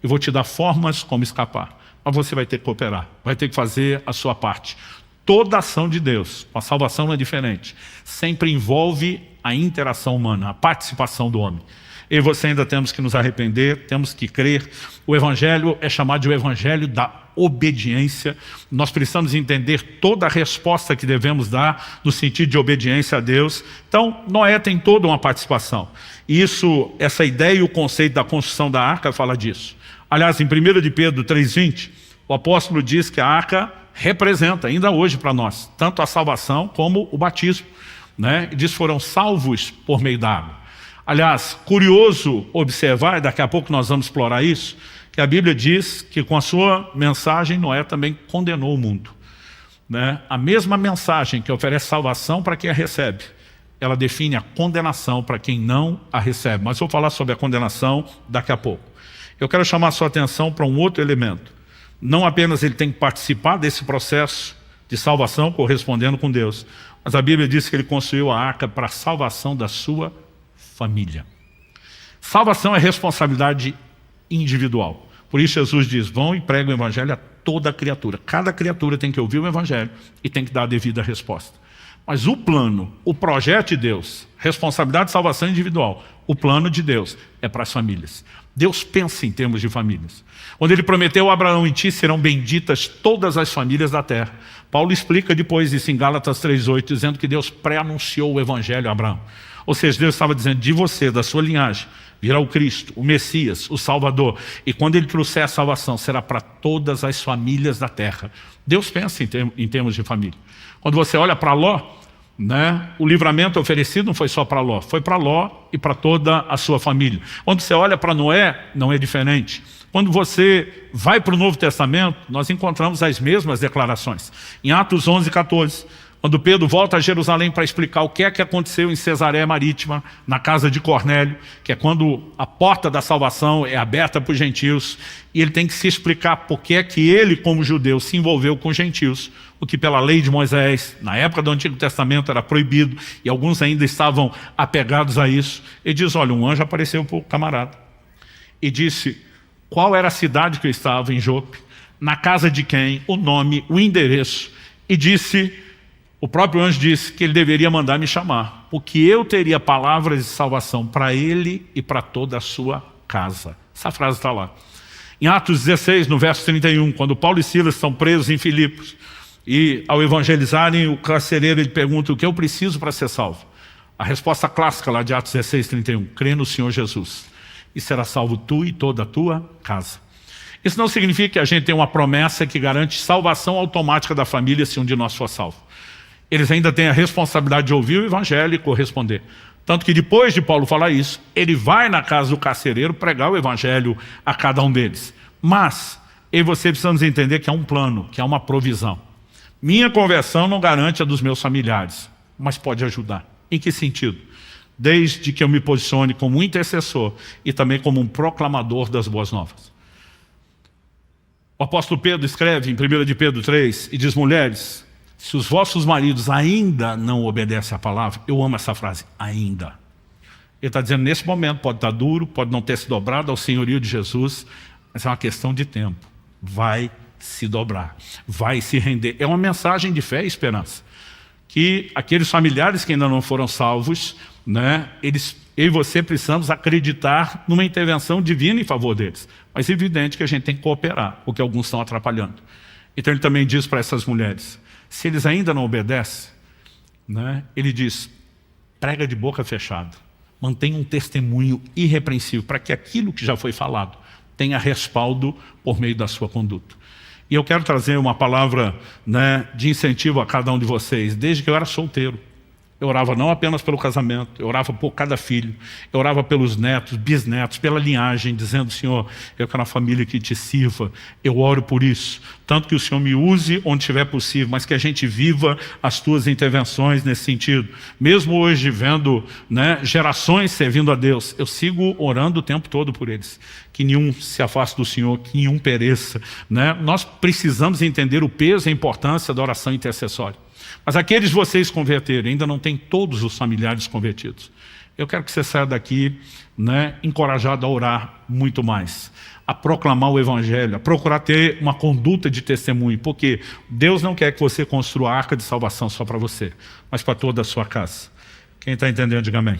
Eu vou te dar formas como escapar. Mas você vai ter que cooperar, vai ter que fazer a sua parte. Toda ação de Deus, a salvação não é diferente, sempre envolve a interação humana, a participação do homem. Eu e você ainda temos que nos arrepender, temos que crer. O Evangelho é chamado de o Evangelho da obediência. Nós precisamos entender toda a resposta que devemos dar no sentido de obediência a Deus. Então, Noé tem toda uma participação. Isso, essa ideia e o conceito da construção da arca fala disso. Aliás, em 1 de Pedro 3,20, o apóstolo diz que a arca representa, ainda hoje para nós, tanto a salvação como o batismo, né? E diz foram salvos por meio da água. Aliás, curioso observar, e daqui a pouco nós vamos explorar isso, que a Bíblia diz que com a sua mensagem Noé também condenou o mundo, né? A mesma mensagem que oferece salvação para quem a recebe, ela define a condenação para quem não a recebe. Mas vou falar sobre a condenação daqui a pouco. Eu quero chamar a sua atenção para um outro elemento. Não apenas ele tem que participar desse processo de salvação correspondendo com Deus, mas a Bíblia diz que ele construiu a arca para a salvação da sua família. Salvação é responsabilidade individual. Por isso Jesus diz, vão e pregam o Evangelho a toda criatura. Cada criatura tem que ouvir o Evangelho e tem que dar a devida resposta. Mas o plano, o projeto de Deus, responsabilidade de salvação individual, o plano de Deus é para as famílias. Deus pensa em termos de famílias. Quando ele prometeu a Abraão, em ti serão benditas todas as famílias da terra. Paulo explica depois isso em Gálatas 3,8, dizendo que Deus pré-anunciou o Evangelho a Abraão. Ou seja, Deus estava dizendo, de você, da sua linhagem, virá o Cristo, o Messias, o Salvador. E quando ele trouxer a salvação, será para todas as famílias da terra. Deus pensa em termos de família. Quando você olha para Ló, né, o livramento oferecido não foi só para Ló, foi para Ló e para toda a sua família. Quando você olha para Noé, não é diferente. Quando você vai para o Novo Testamento, nós encontramos as mesmas declarações. Em Atos 11:14, quando Pedro volta a Jerusalém para explicar o que é que aconteceu em Cesareia Marítima, na casa de Cornélio, que é quando a porta da salvação é aberta para os gentios, e ele tem que se explicar por que é que ele, como judeu, se envolveu com os gentios, o que pela lei de Moisés, na época do Antigo Testamento, era proibido, e alguns ainda estavam apegados a isso. Ele diz, olha, um anjo apareceu para o camarada, e disse qual era a cidade que eu estava, em Jope, na casa de quem, o nome, o endereço, e disse... O próprio anjo disse que ele deveria mandar me chamar, porque eu teria palavras de salvação para ele e para toda a sua casa. Essa frase está lá. Em Atos 16, no verso 31, quando Paulo e Silas estão presos em Filipos, e ao evangelizarem o carcereiro, ele pergunta o que eu preciso para ser salvo. A resposta clássica lá de Atos 16, 31, crê no Senhor Jesus, e será salvo tu e toda a tua casa. Isso não significa que a gente tem uma promessa que garante salvação automática da família se um de nós for salvo. Eles ainda têm a responsabilidade de ouvir o Evangelho e corresponder. Tanto que depois de Paulo falar isso, ele vai na casa do carcereiro pregar o Evangelho a cada um deles. Mas, eu e você precisamos entender que é um plano, que é uma provisão. Minha conversão não garante a dos meus familiares, mas pode ajudar. Em que sentido? Desde que eu me posicione como um intercessor e também como um proclamador das boas novas. O apóstolo Pedro escreve em 1 de Pedro 3 e diz, mulheres, se os vossos maridos ainda não obedecem à palavra, eu amo essa frase, ainda. Ele está dizendo, nesse momento pode estar duro, pode não ter se dobrado ao senhorio de Jesus, mas é uma questão de tempo. Vai se dobrar, vai se render. É uma mensagem de fé e esperança. Que aqueles familiares que ainda não foram salvos, né, eu e você precisamos acreditar numa intervenção divina em favor deles. Mas é evidente que a gente tem que cooperar, porque alguns estão atrapalhando. Então ele também diz para essas mulheres, Se eles ainda não obedecem, né, ele diz, prega de boca fechada. Mantenha um testemunho irrepreensível para que aquilo que já foi falado tenha respaldo por meio da sua conduta. E eu quero trazer uma palavra, né, de incentivo a cada um de vocês. Desde que eu era solteiro, eu orava não apenas pelo casamento, eu orava por cada filho, eu orava pelos netos, bisnetos, pela linhagem, dizendo, Senhor, eu quero uma família que te sirva, eu oro por isso. Tanto que o Senhor me use onde estiver possível, mas que a gente viva as tuas intervenções nesse sentido. Mesmo hoje vendo, né, gerações servindo a Deus, eu sigo orando o tempo todo por eles. Que nenhum se afaste do Senhor, que nenhum pereça, né? Nós precisamos entender o peso e a importância da oração intercessória. Mas aqueles de vocês converterem, ainda não tem todos os familiares convertidos. Eu quero que você saia daqui, né, encorajado a orar muito mais, a proclamar o Evangelho, a procurar ter uma conduta de testemunho, porque Deus não quer que você construa a arca de salvação só para você, mas para toda a sua casa. Quem está entendendo, diga amém.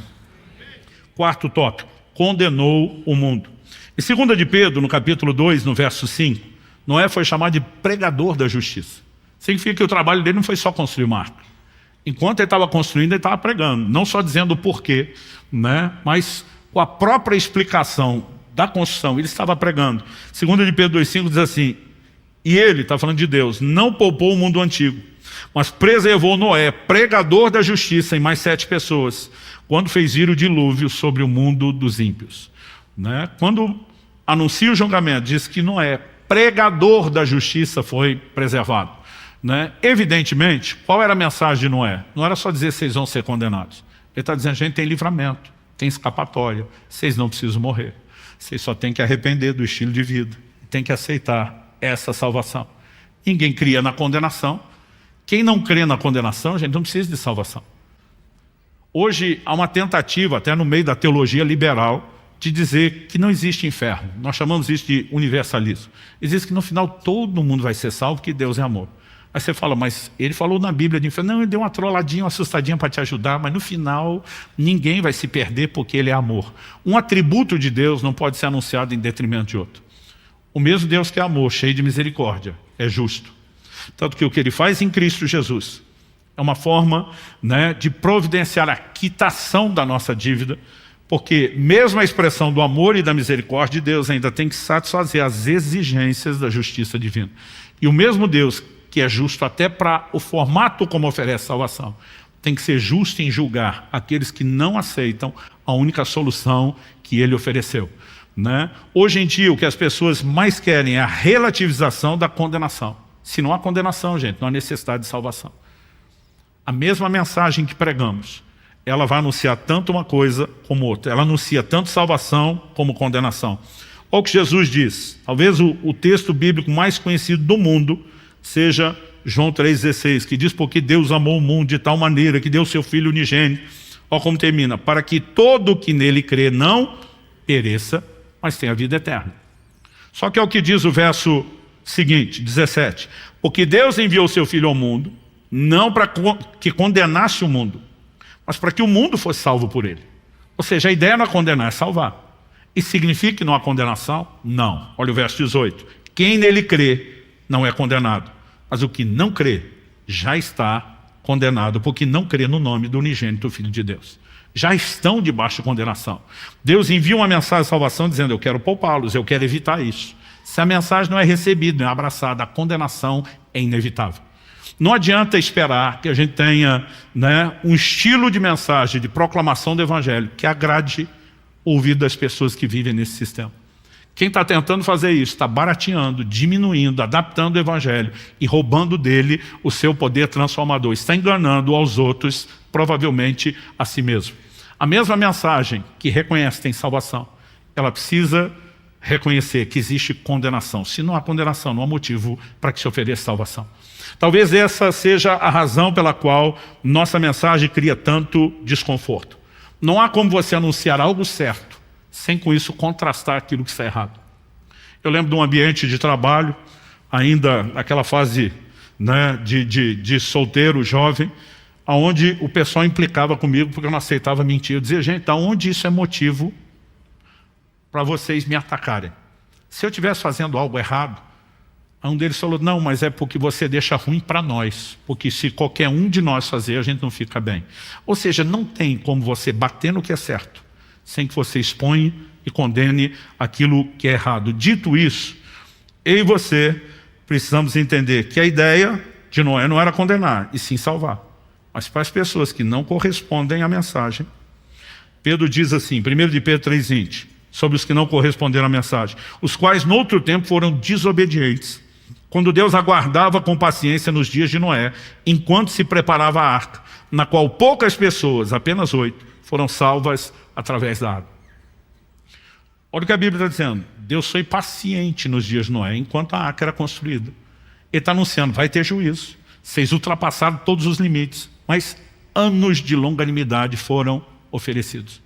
Quarto tópico, condenou o mundo. Em 2 de Pedro, no capítulo 2, no verso 5, Noé foi chamado de pregador da justiça. Significa que o trabalho dele não foi só construir uma arca. Enquanto ele estava construindo, ele estava pregando. Não só dizendo o porquê, né? Mas com a própria explicação da construção, ele estava pregando. 2 de Pedro 2,5 diz assim, e ele, está falando de Deus, não poupou o mundo antigo, mas preservou Noé, pregador da justiça, e mais 7 pessoas, quando fez vir o dilúvio sobre o mundo dos ímpios. Né? Quando anuncia o julgamento, diz que Noé, pregador da justiça, foi preservado. Né? Evidentemente, qual era a mensagem de Noé? Não era só dizer vocês vão ser condenados. Ele está dizendo, gente, tem livramento, tem escapatória, vocês não precisam morrer. Vocês só têm que arrepender do estilo de vida, tem que aceitar essa salvação. Ninguém cria na condenação. Quem não crê na condenação, gente, não precisa de salvação. Hoje há uma tentativa, até no meio da teologia liberal, de dizer que não existe inferno. Nós chamamos isso de universalismo. Existe que no final todo mundo vai ser salvo, que Deus é amor. Aí você fala, mas ele falou na Bíblia de inferno. Não, ele deu uma trolladinha, uma assustadinha para te ajudar, mas no final ninguém vai se perder porque ele é amor. Um atributo de Deus não pode ser anunciado em detrimento de outro. O mesmo Deus que é amor, cheio de misericórdia, é justo. Tanto que o que ele faz em Cristo Jesus é uma forma, né, de providenciar a quitação da nossa dívida, porque mesmo a expressão do amor e da misericórdia de Deus ainda tem que satisfazer as exigências da justiça divina. E o mesmo Deus que é justo até para o formato como oferece salvação, tem que ser justo em julgar aqueles que não aceitam a única solução que ele ofereceu. Né? Hoje em dia, o que as pessoas mais querem é a relativização da condenação. Se não há condenação, gente, não há necessidade de salvação. A mesma mensagem que pregamos, ela vai anunciar tanto uma coisa como outra. Ela anuncia tanto salvação como condenação. Olha o que Jesus diz. Talvez o texto bíblico mais conhecido do mundo seja João 3,16, que diz, porque Deus amou o mundo de tal maneira que deu seu Filho unigênito. Olha como termina, para que todo que nele crê não pereça, mas tenha vida eterna. Só que é o que diz o verso seguinte, 17. Porque Deus enviou seu Filho ao mundo, não para que condenasse o mundo, mas para que o mundo fosse salvo por ele. Ou seja, a ideia não é condenar, é salvar. Isso significa que não há condenação? Não. Olha o verso 18. Quem nele crê não é condenado, mas o que não crê já está condenado, porque não crê no nome do unigênito Filho de Deus. Já estão debaixo de condenação. Deus envia uma mensagem de salvação dizendo, eu quero poupá-los, eu quero evitar isso. Se a mensagem não é recebida, não é abraçada, a condenação é inevitável. Não adianta esperar que a gente tenha, né, um estilo de mensagem, de proclamação do Evangelho, que agrade o ouvido das pessoas que vivem nesse sistema. Quem está tentando fazer isso está barateando, diminuindo, adaptando o Evangelho e roubando dele o seu poder transformador. Está enganando aos outros, provavelmente a si mesmo. A mesma mensagem que reconhece que tem salvação, ela precisa reconhecer que existe condenação. Se não há condenação, não há motivo para que se ofereça salvação. Talvez essa seja a razão pela qual nossa mensagem cria tanto desconforto. Não há como você anunciar algo certo sem com isso contrastar aquilo que está errado. Eu lembro de um ambiente de trabalho, ainda naquela fase, né, de solteiro, jovem, onde o pessoal implicava comigo porque eu não aceitava mentir. Eu dizia, gente, aonde isso é motivo para vocês me atacarem? Se eu estivesse fazendo algo errado, Aí um deles falou, não, mas é porque você deixa ruim para nós, porque se qualquer um de nós fazer, a gente não fica bem. Ou seja, não tem como você bater no que é certo, sem que você exponha e condene aquilo que é errado. Dito isso, eu e você precisamos entender que a ideia de Noé não era condenar, e sim salvar. Mas para as pessoas que não correspondem à mensagem, Pedro diz assim, 1 de Pedro 3,20, sobre os que não corresponderam à mensagem, os quais no outro tempo foram desobedientes, quando Deus aguardava com paciência nos dias de Noé, enquanto se preparava a arca, na qual poucas pessoas, apenas 8, foram salvas através da água. Olha o que a Bíblia está dizendo. Deus foi paciente nos dias de Noé, enquanto a arca era construída. Ele está anunciando, vai ter juízo. Vocês ultrapassaram todos os limites, mas anos de longanimidade foram oferecidos.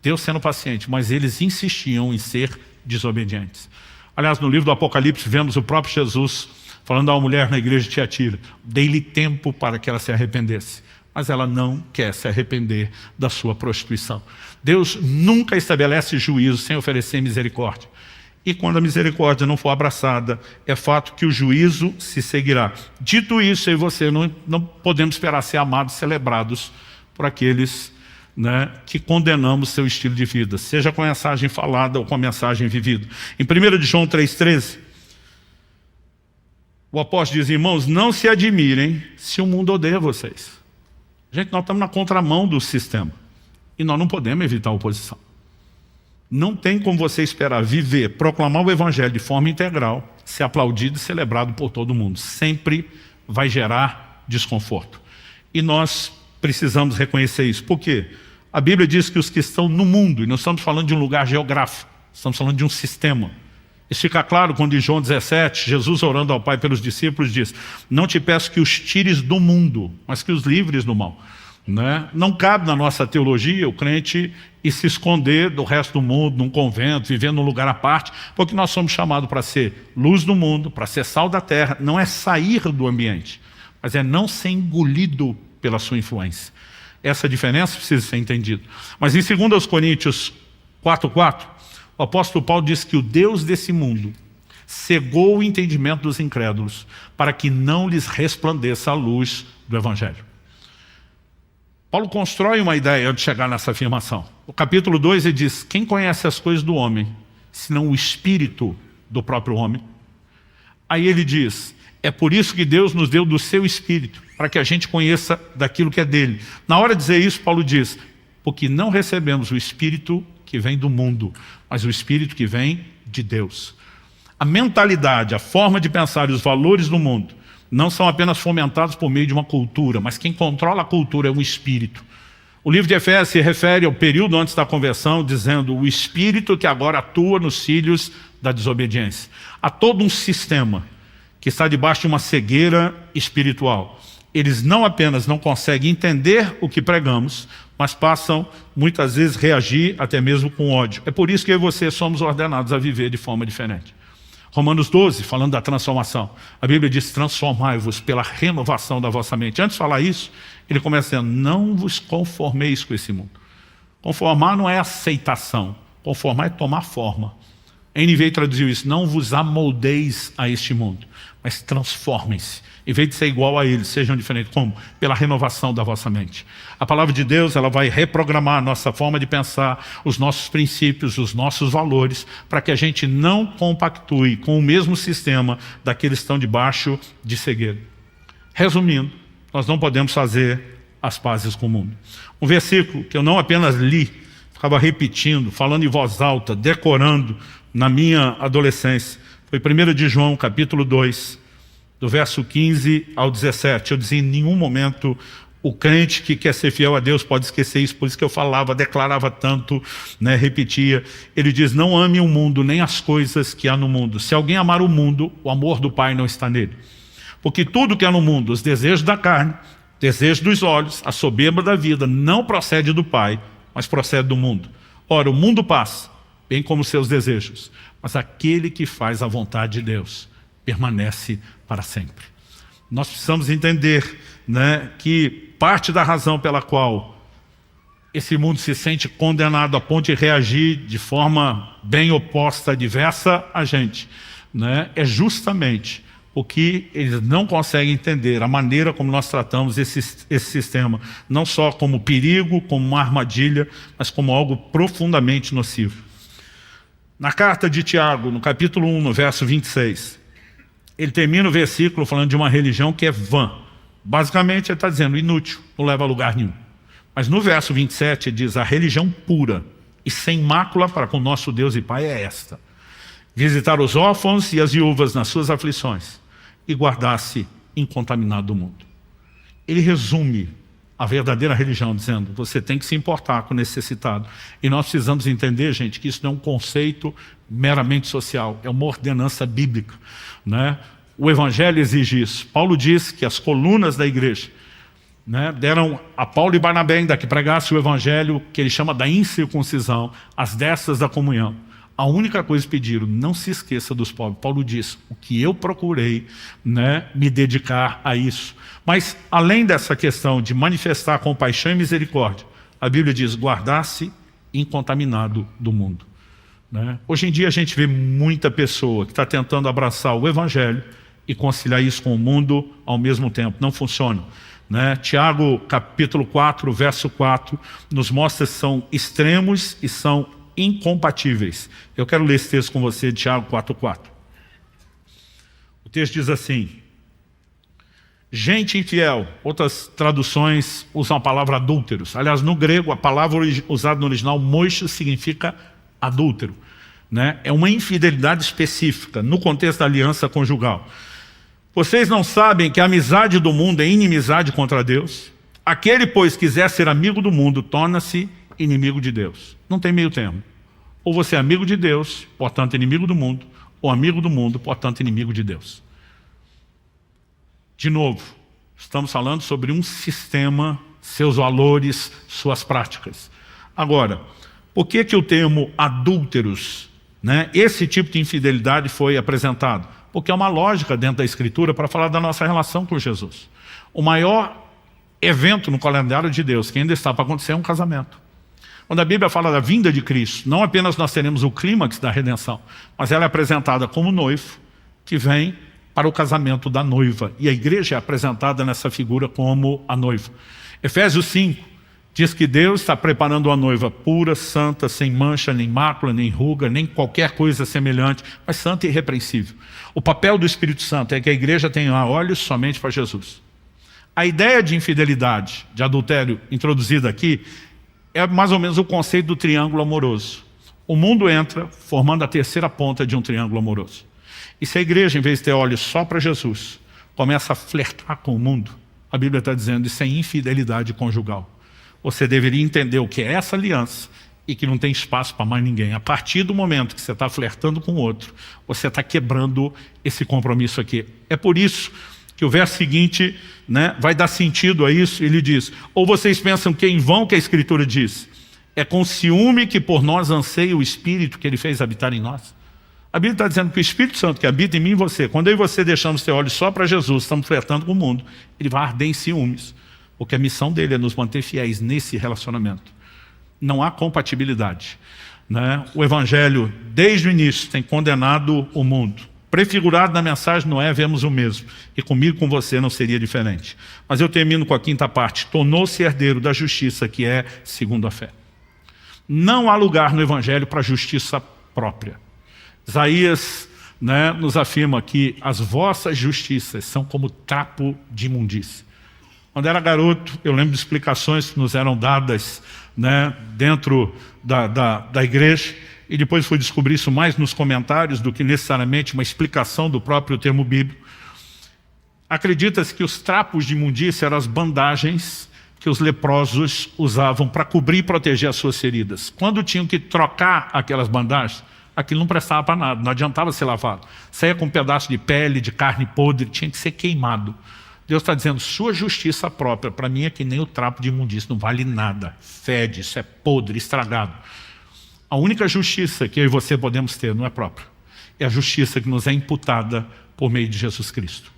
Deus sendo paciente, mas eles insistiam em ser desobedientes. Aliás, no livro do Apocalipse, vemos o próprio Jesus falando a uma mulher na igreja de Tiatira, dei-lhe tempo para que ela se arrependesse. Mas ela não quer se arrepender da sua prostituição. Deus nunca estabelece juízo sem oferecer misericórdia. E quando a misericórdia não for abraçada, é fato que o juízo se seguirá. Dito isso, eu e você não podemos esperar ser amados, celebrados por aqueles, né, que condenamos seu estilo de vida, seja com a mensagem falada ou com a mensagem vivida. Em 1 de João 3,13, o apóstolo diz, irmãos, não se admirem se o mundo odeia vocês. Gente, nós estamos na contramão do sistema. E nós não podemos evitar a oposição. Não tem como você esperar viver, proclamar o evangelho de forma integral, ser aplaudido e celebrado por todo mundo. Sempre vai gerar desconforto. E nós precisamos reconhecer isso. Por quê? A Bíblia diz que os que estão no mundo, e não estamos falando de um lugar geográfico, estamos falando de um sistema. Isso fica claro quando em João 17, Jesus orando ao Pai pelos discípulos diz, não te peço que os tires do mundo, mas que os livres do mal. Né? Não cabe na nossa teologia o crente ir se esconder do resto do mundo, num convento, vivendo num lugar à parte, porque nós somos chamados para ser luz do mundo, para ser sal da terra. Não é sair do ambiente, mas é não ser engolido pela sua influência. Essa diferença precisa ser entendida. Mas em 2 Coríntios 4,4, o apóstolo Paulo diz que o Deus desse mundo cegou o entendimento dos incrédulos para que não lhes resplandeça a luz do Evangelho. Paulo constrói uma ideia antes de chegar nessa afirmação. No capítulo 2 ele diz, quem conhece as coisas do homem, senão o espírito do próprio homem? Aí ele diz, é por isso que Deus nos deu do seu espírito, para que a gente conheça daquilo que é dele. Na hora de dizer isso, Paulo diz, porque não recebemos o espírito que vem do mundo, mas o espírito que vem de Deus. A mentalidade, a forma de pensar e os valores do mundo não são apenas fomentados por meio de uma cultura, mas quem controla a cultura é um espírito. O livro de Efésios se refere ao período antes da conversão, dizendo o espírito que agora atua nos filhos da desobediência. Há todo um sistema que está debaixo de uma cegueira espiritual. Eles não apenas não conseguem entender o que pregamos, mas passam muitas vezes reagir até mesmo com ódio. É por isso que eu e você somos ordenados a viver de forma diferente. Romanos 12, falando da transformação, a Bíblia diz, transformai-vos pela renovação da vossa mente. Antes de falar isso, ele começa dizendo, não vos conformeis com esse mundo. Conformar não é aceitação, conformar é tomar forma. A NVI traduziu isso, não vos amoldeis a este mundo, mas transformem-se. Em vez de ser igual a eles, sejam diferentes. Como? Pela renovação da vossa mente. A palavra de Deus, ela vai reprogramar a nossa forma de pensar, os nossos princípios, os nossos valores, para que a gente não compactue com o mesmo sistema daqueles que estão debaixo de cegueira. Resumindo, nós não podemos fazer as pazes com o mundo. Um versículo que eu não apenas li, ficava repetindo, falando em voz alta, decorando na minha adolescência. Foi 1 de João, capítulo 2, do verso 15 ao 17. Eu dizia, em nenhum momento o crente que quer ser fiel a Deus pode esquecer isso, por isso que eu falava, declarava tanto, né, repetia. Ele diz, não ame o mundo, nem as coisas que há no mundo. Se alguém amar o mundo, o amor do Pai não está nele. Porque tudo que há no mundo, os desejos da carne, desejos dos olhos, a soberba da vida, não procede do Pai, mas procede do mundo. Ora, o mundo passa, bem como seus desejos, mas aquele que faz a vontade de Deus permanece para sempre. Nós precisamos entender, né, que parte da razão pela qual esse mundo se sente condenado a ponto de reagir de forma bem oposta, diversa a gente, né, é justamente porque eles não conseguem entender a maneira como nós tratamos esse sistema, não só como perigo, como uma armadilha, mas como algo profundamente nocivo. Na carta de Tiago, no capítulo 1, no verso 26, ele termina o versículo falando de uma religião que é vã. Basicamente ele está dizendo inútil, não leva a lugar nenhum. Mas no verso 27 ele diz: a religião pura e sem mácula para com nosso Deus e Pai é esta: visitar os órfãos e as viúvas nas suas aflições e guardar-se incontaminado do mundo. Ele resume a verdadeira religião dizendo: você tem que se importar com o necessitado. E nós precisamos entender, gente, que isso não é um conceito meramente social, é uma ordenança bíblica, né? O Evangelho exige isso. Paulo diz que as colunas da igreja, né, deram a Paulo e Barnabé ainda que pregasse o Evangelho, que ele chama da incircuncisão, as destas da comunhão. A única coisa que pediram: não se esqueça dos pobres. Paulo diz: o que eu procurei, né, me dedicar a isso. Mas além dessa questão de manifestar compaixão e misericórdia, a Bíblia diz: guardar-se incontaminado do mundo, né? Hoje em dia a gente vê muita pessoa que está tentando abraçar o Evangelho e conciliar isso com o mundo ao mesmo tempo. Não funciona, né? Tiago capítulo 4, verso 4, nos mostra que são extremos e são incompatíveis. Eu quero ler esse texto com você, de Tiago 4,4. O texto diz assim: gente infiel. Outras traduções usam a palavra adúlteros. Aliás, no grego, a palavra usada no original, moichos, significa adúltero, né? É uma infidelidade específica no contexto da aliança conjugal. Vocês não sabem que a amizade do mundo é inimizade contra Deus? Aquele, pois, quiser ser amigo do mundo, torna-se inimigo de Deus. Não tem meio termo. Ou você é amigo de Deus, portanto inimigo do mundo, ou amigo do mundo, portanto inimigo de Deus. De novo, estamos falando sobre um sistema, seus valores, suas práticas. Agora, por que o termo adúlteros, né, esse tipo de infidelidade foi apresentado? Porque é uma lógica dentro da Escritura para falar da nossa relação com Jesus. O maior evento no calendário de Deus, que ainda está para acontecer, é um casamento. Quando a Bíblia fala da vinda de Cristo, não apenas nós teremos o clímax da redenção, mas ela é apresentada como noivo que vem para o casamento da noiva. E a igreja é apresentada nessa figura como a noiva. Efésios 5 diz que Deus está preparando uma noiva pura, santa, sem mancha, nem mácula, nem ruga, nem qualquer coisa semelhante, mas santa e irrepreensível. O papel do Espírito Santo é que a igreja tenha olhos somente para Jesus. A ideia de infidelidade, de adultério introduzida aqui, é mais ou menos o conceito do triângulo amoroso. O mundo entra formando a terceira ponta de um triângulo amoroso. E se a igreja, em vez de ter olhos só para Jesus, começa a flertar com o mundo, a Bíblia está dizendo isso é infidelidade conjugal. Você deveria entender o que é essa aliança e que não tem espaço para mais ninguém. A partir do momento que você está flertando com o outro, você está quebrando esse compromisso aqui. É por isso que o verso seguinte, né, vai dar sentido a isso. Ele diz: ou vocês pensam que é em vão que a Escritura diz, é com ciúme que por nós anseia o Espírito que Ele fez habitar em nós? A Bíblia está dizendo que o Espírito Santo que habita em mim e você, quando eu e você deixamos ter olhos só para Jesus, estamos flertando com o mundo, ele vai arder em ciúmes, porque a missão dele é nos manter fiéis nesse relacionamento. Não há compatibilidade, né? O Evangelho, desde o início, tem condenado o mundo. Prefigurado na mensagem Noé, vemos o mesmo. E comigo e com você não seria diferente. Mas eu termino com a quinta parte. Tornou-se herdeiro da justiça, que é segundo a fé. Não há lugar no Evangelho para justiça própria. Isaías, né, nos afirma que as vossas justiças são como trapo de imundícia. Quando era garoto, eu lembro de explicações que nos eram dadas, né, dentro da igreja, e depois fui descobrir isso mais nos comentários do que necessariamente uma explicação do próprio termo bíblico. Acredita-se que os trapos de imundícia eram as bandagens que os leprosos usavam para cobrir e proteger as suas feridas. Quando tinham que trocar aquelas bandagens, aquilo não prestava para nada, não adiantava ser lavado. Saía com um pedaço de pele, de carne podre, tinha que ser queimado. Deus está dizendo: sua justiça própria, para mim é que nem o trapo de imundícia, não vale nada, fede, isso é podre, estragado. A única justiça que eu e você podemos ter não é própria, é a justiça que nos é imputada por meio de Jesus Cristo.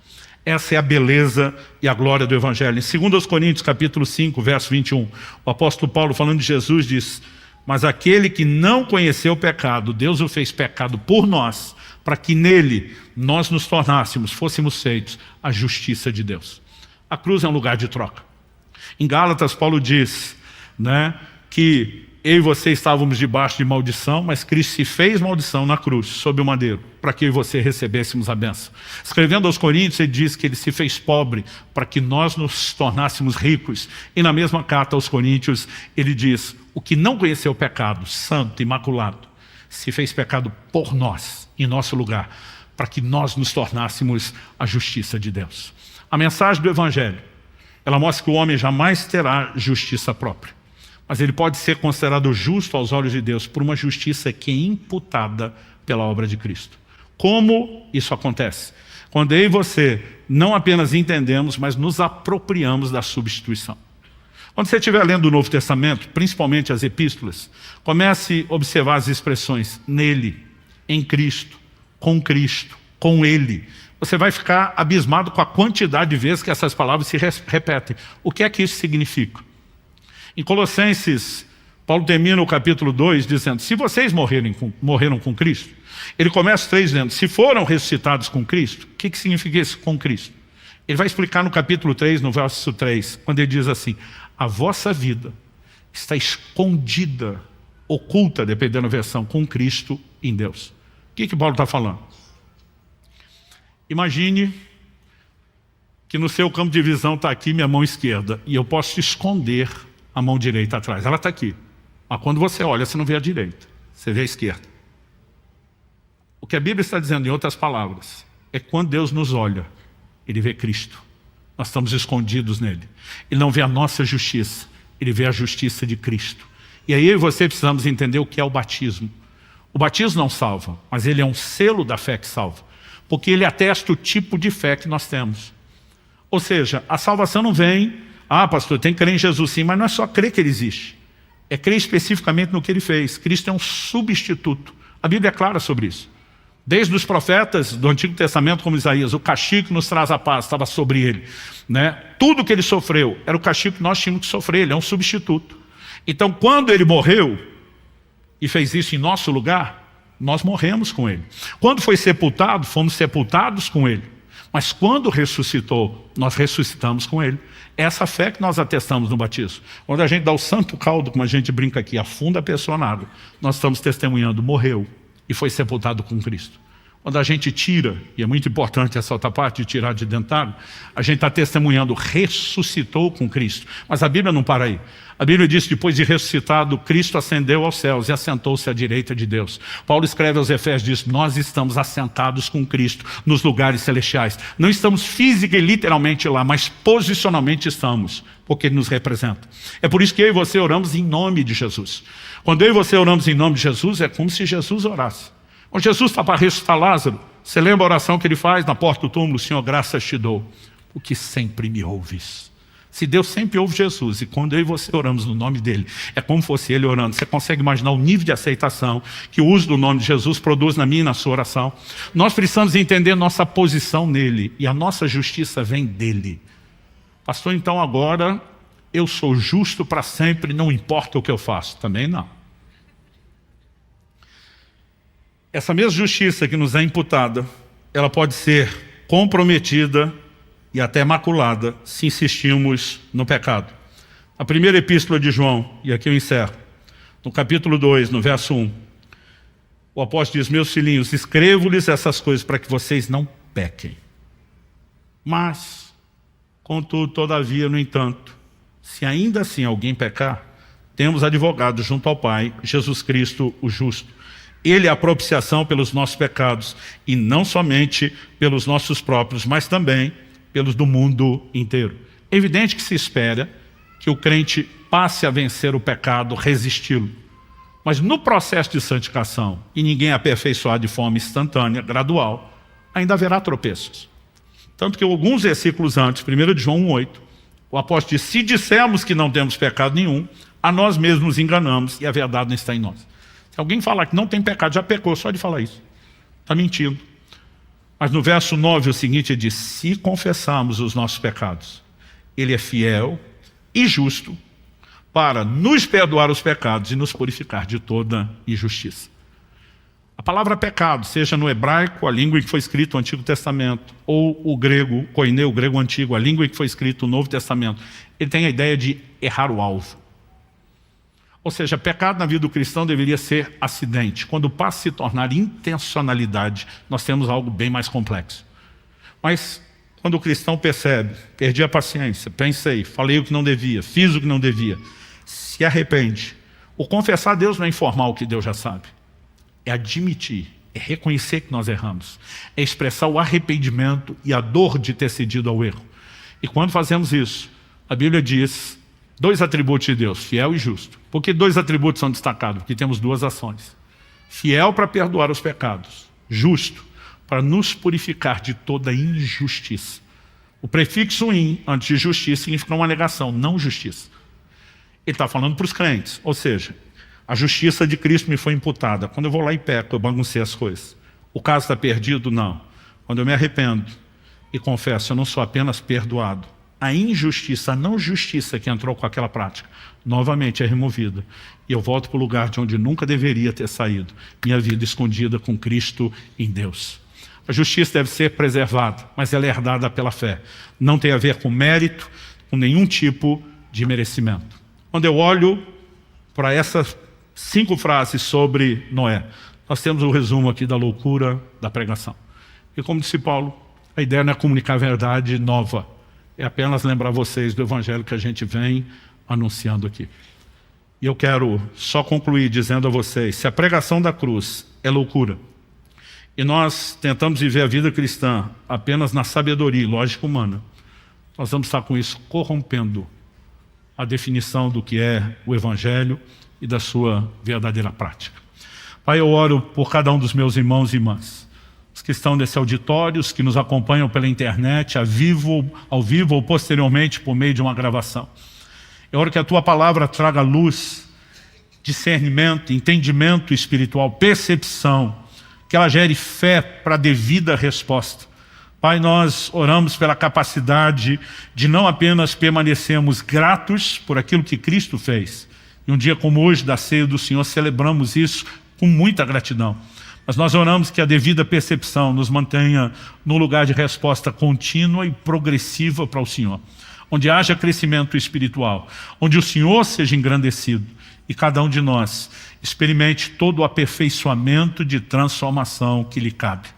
Essa é a beleza e a glória do Evangelho. Em 2 Coríntios capítulo 5, verso 21, o apóstolo Paulo, falando de Jesus, diz: Mas aquele que não conheceu o pecado, Deus o fez pecado por nós, para que nele nós nos tornássemos, fôssemos feitos a justiça de Deus. A cruz é um lugar de troca. Em Gálatas, Paulo diz, né, que eu e você estávamos debaixo de maldição, mas Cristo se fez maldição na cruz, sob o madeiro, para que eu e você recebêssemos a bênção. Escrevendo aos Coríntios, ele diz que ele se fez pobre para que nós nos tornássemos ricos. E na mesma carta aos Coríntios, ele diz, o que não conheceu o pecado, santo, imaculado, se fez pecado por nós, em nosso lugar, para que nós nos tornássemos a justiça de Deus. A mensagem do Evangelho, ela mostra que o homem jamais terá justiça própria. Mas ele pode ser considerado justo aos olhos de Deus por uma justiça que é imputada pela obra de Cristo. Como isso acontece? Quando eu e você não apenas entendemos, mas nos apropriamos da substituição. Quando você estiver lendo o Novo Testamento, principalmente as epístolas, comece a observar as expressões nele, em Cristo, com ele. Você vai ficar abismado com a quantidade de vezes que essas palavras se repetem. O que é que isso significa? Em Colossenses, Paulo termina o capítulo 2 dizendo, se vocês morreram com Cristo, ele começa o 3 dizendo, se foram ressuscitados com Cristo, o que significa isso com Cristo? Ele vai explicar no capítulo 3, no verso 3, quando ele diz assim, a vossa vida está escondida, oculta, dependendo da versão, com Cristo em Deus. O que Paulo está falando? Imagine que no seu campo de visão está aqui minha mão esquerda, e eu posso esconder a mão direita atrás. Ela está aqui. Mas quando você olha, você não vê a direita. Você vê a esquerda. O que a Bíblia está dizendo, em outras palavras, é que quando Deus nos olha, Ele vê Cristo. Nós estamos escondidos nele. Ele não vê a nossa justiça. Ele vê a justiça de Cristo. E aí eu e você precisamos entender o que é o batismo. O batismo não salva, mas ele é um selo da fé que salva. Porque ele atesta o tipo de fé que nós temos. Ou seja, a salvação não vem... Ah, pastor, tem que crer em Jesus sim, mas não é só crer que ele existe. É crer especificamente no que ele fez. Cristo é um substituto. A Bíblia é clara sobre isso. Desde os profetas do Antigo Testamento, como Isaías, o castigo que nos traz a paz estava sobre ele. Né? Tudo que ele sofreu era o castigo que nós tínhamos que sofrer. Ele é um substituto. Então, quando ele morreu e fez isso em nosso lugar, nós morremos com ele. Quando foi sepultado, fomos sepultados com ele. Mas quando ressuscitou, nós ressuscitamos com ele. Essa fé que nós atestamos no batismo. Quando a gente dá o santo caldo, como a gente brinca aqui, afunda a pessoa na água, nós estamos testemunhando, morreu e foi sepultado com Cristo. Quando a gente tira, e é muito importante essa outra parte de tirar de dentro da água, a gente está testemunhando, ressuscitou com Cristo. Mas a Bíblia não para aí. A Bíblia diz que depois de ressuscitado, Cristo ascendeu aos céus e assentou-se à direita de Deus. Paulo escreve aos Efésios, diz, nós estamos assentados com Cristo nos lugares celestiais. Não estamos física e literalmente lá, mas posicionalmente estamos, porque Ele nos representa. É por isso que eu e você oramos em nome de Jesus. Quando eu e você oramos em nome de Jesus, é como se Jesus orasse. Quando Jesus está para ressuscitar Lázaro, você lembra a oração que ele faz na porta do túmulo? Senhor, graças te dou, porque sempre me ouves. Se Deus sempre ouve Jesus, e quando eu e você oramos no nome dele, é como fosse ele orando. Você consegue imaginar o nível de aceitação que o uso do nome de Jesus produz na minha e na sua oração? Nós precisamos entender nossa posição nele, e a nossa justiça vem dele. Pastor, então agora eu sou justo para sempre, não importa o que eu faço. Também não. Essa mesma justiça que nos é imputada, ela pode ser comprometida e até maculada se insistirmos no pecado. A primeira epístola de João, e aqui eu encerro, no capítulo 2, no verso 1, o apóstolo diz, meus filhinhos, escrevo-lhes essas coisas para que vocês não pequem. Mas, contudo, todavia, no entanto, se ainda assim alguém pecar, temos advogado junto ao Pai, Jesus Cristo, o justo. Ele é a propiciação pelos nossos pecados, e não somente pelos nossos próprios, mas também pelos do mundo inteiro. É evidente que se espera que o crente passe a vencer o pecado, resisti-lo. Mas no processo de santificação, e ninguém é aperfeiçoado de forma instantânea, gradual, ainda haverá tropeços. Tanto que alguns versículos antes, 1 de João 1,8, o apóstolo diz, se dissermos que não temos pecado nenhum, a nós mesmos nos enganamos e a verdade não está em nós. Se alguém falar que não tem pecado, já pecou, só de falar isso. Está mentindo. Mas no verso 9 o seguinte, ele diz, se confessarmos os nossos pecados, Ele é fiel e justo para nos perdoar os pecados e nos purificar de toda injustiça. A palavra pecado, seja no hebraico, a língua em que foi escrito o Antigo Testamento, ou o grego, koiné, o grego antigo, a língua em que foi escrito o Novo Testamento, ele tem a ideia de errar o alvo. Ou seja, pecado na vida do cristão deveria ser acidente. Quando passa a se tornar intencionalidade, nós temos algo bem mais complexo. Mas quando o cristão percebe, perdi a paciência, pensei, falei o que não devia, fiz o que não devia, se arrepende. O confessar a Deus não é informar o que Deus já sabe. É admitir, é reconhecer que nós erramos. É expressar o arrependimento e a dor de ter cedido ao erro. E quando fazemos isso, a Bíblia diz 2 atributos de Deus, fiel e justo. Por que 2 atributos são destacados? Porque temos 2 ações. Fiel para perdoar os pecados, justo para nos purificar de toda injustiça. O prefixo in, antes de justiça, significa uma negação, não justiça. Ele está falando para os crentes, ou seja, a justiça de Cristo me foi imputada. Quando eu vou lá e peco, eu baguncei as coisas. O caso está perdido? Não. Quando eu me arrependo e confesso, eu não sou apenas perdoado. A injustiça, a não justiça que entrou com aquela prática, novamente é removida. E eu volto para o lugar de onde nunca deveria ter saído. Minha vida escondida com Cristo em Deus. A justiça deve ser preservada, mas ela é herdada pela fé. Não tem a ver com mérito, com nenhum tipo de merecimento. Quando eu olho para essas 5 frases sobre Noé, nós temos o resumo aqui da loucura da pregação. E como disse Paulo, a ideia não é comunicar a verdade nova, é apenas lembrar vocês do evangelho que a gente vem anunciando aqui. E eu quero só concluir dizendo a vocês, se a pregação da cruz é loucura, e nós tentamos viver a vida cristã apenas na sabedoria e lógica humana, nós vamos estar com isso corrompendo a definição do que é o evangelho e da sua verdadeira prática. Pai, eu oro por cada um dos meus irmãos e irmãs, os que estão nesse auditório, os que nos acompanham pela internet, ao vivo ou posteriormente por meio de uma gravação. Eu oro que a Tua palavra traga luz, discernimento, entendimento espiritual, percepção, que ela gere fé para a devida resposta. Pai, nós oramos pela capacidade de não apenas permanecermos gratos por aquilo que Cristo fez. E um dia como hoje, da ceia do Senhor, celebramos isso com muita gratidão. Mas nós oramos que a devida percepção nos mantenha num lugar de resposta contínua e progressiva para o Senhor. Onde haja crescimento espiritual, onde o Senhor seja engrandecido e cada um de nós experimente todo o aperfeiçoamento de transformação que lhe cabe.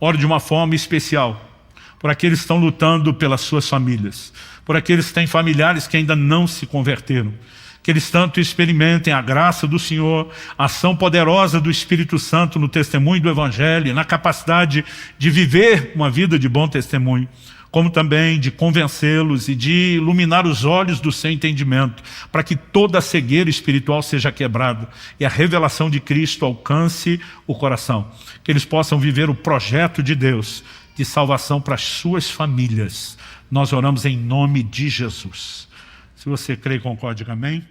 Oro de uma forma especial por aqueles que estão lutando pelas suas famílias, por aqueles que têm familiares que ainda não se converteram, que eles tanto experimentem a graça do Senhor, a ação poderosa do Espírito Santo no testemunho do Evangelho, na capacidade de viver uma vida de bom testemunho, como também de convencê-los e de iluminar os olhos do seu entendimento, para que toda a cegueira espiritual seja quebrada e a revelação de Cristo alcance o coração. Que eles possam viver o projeto de Deus de salvação para as suas famílias. Nós oramos em nome de Jesus. Se você crê e concorda, diga amém.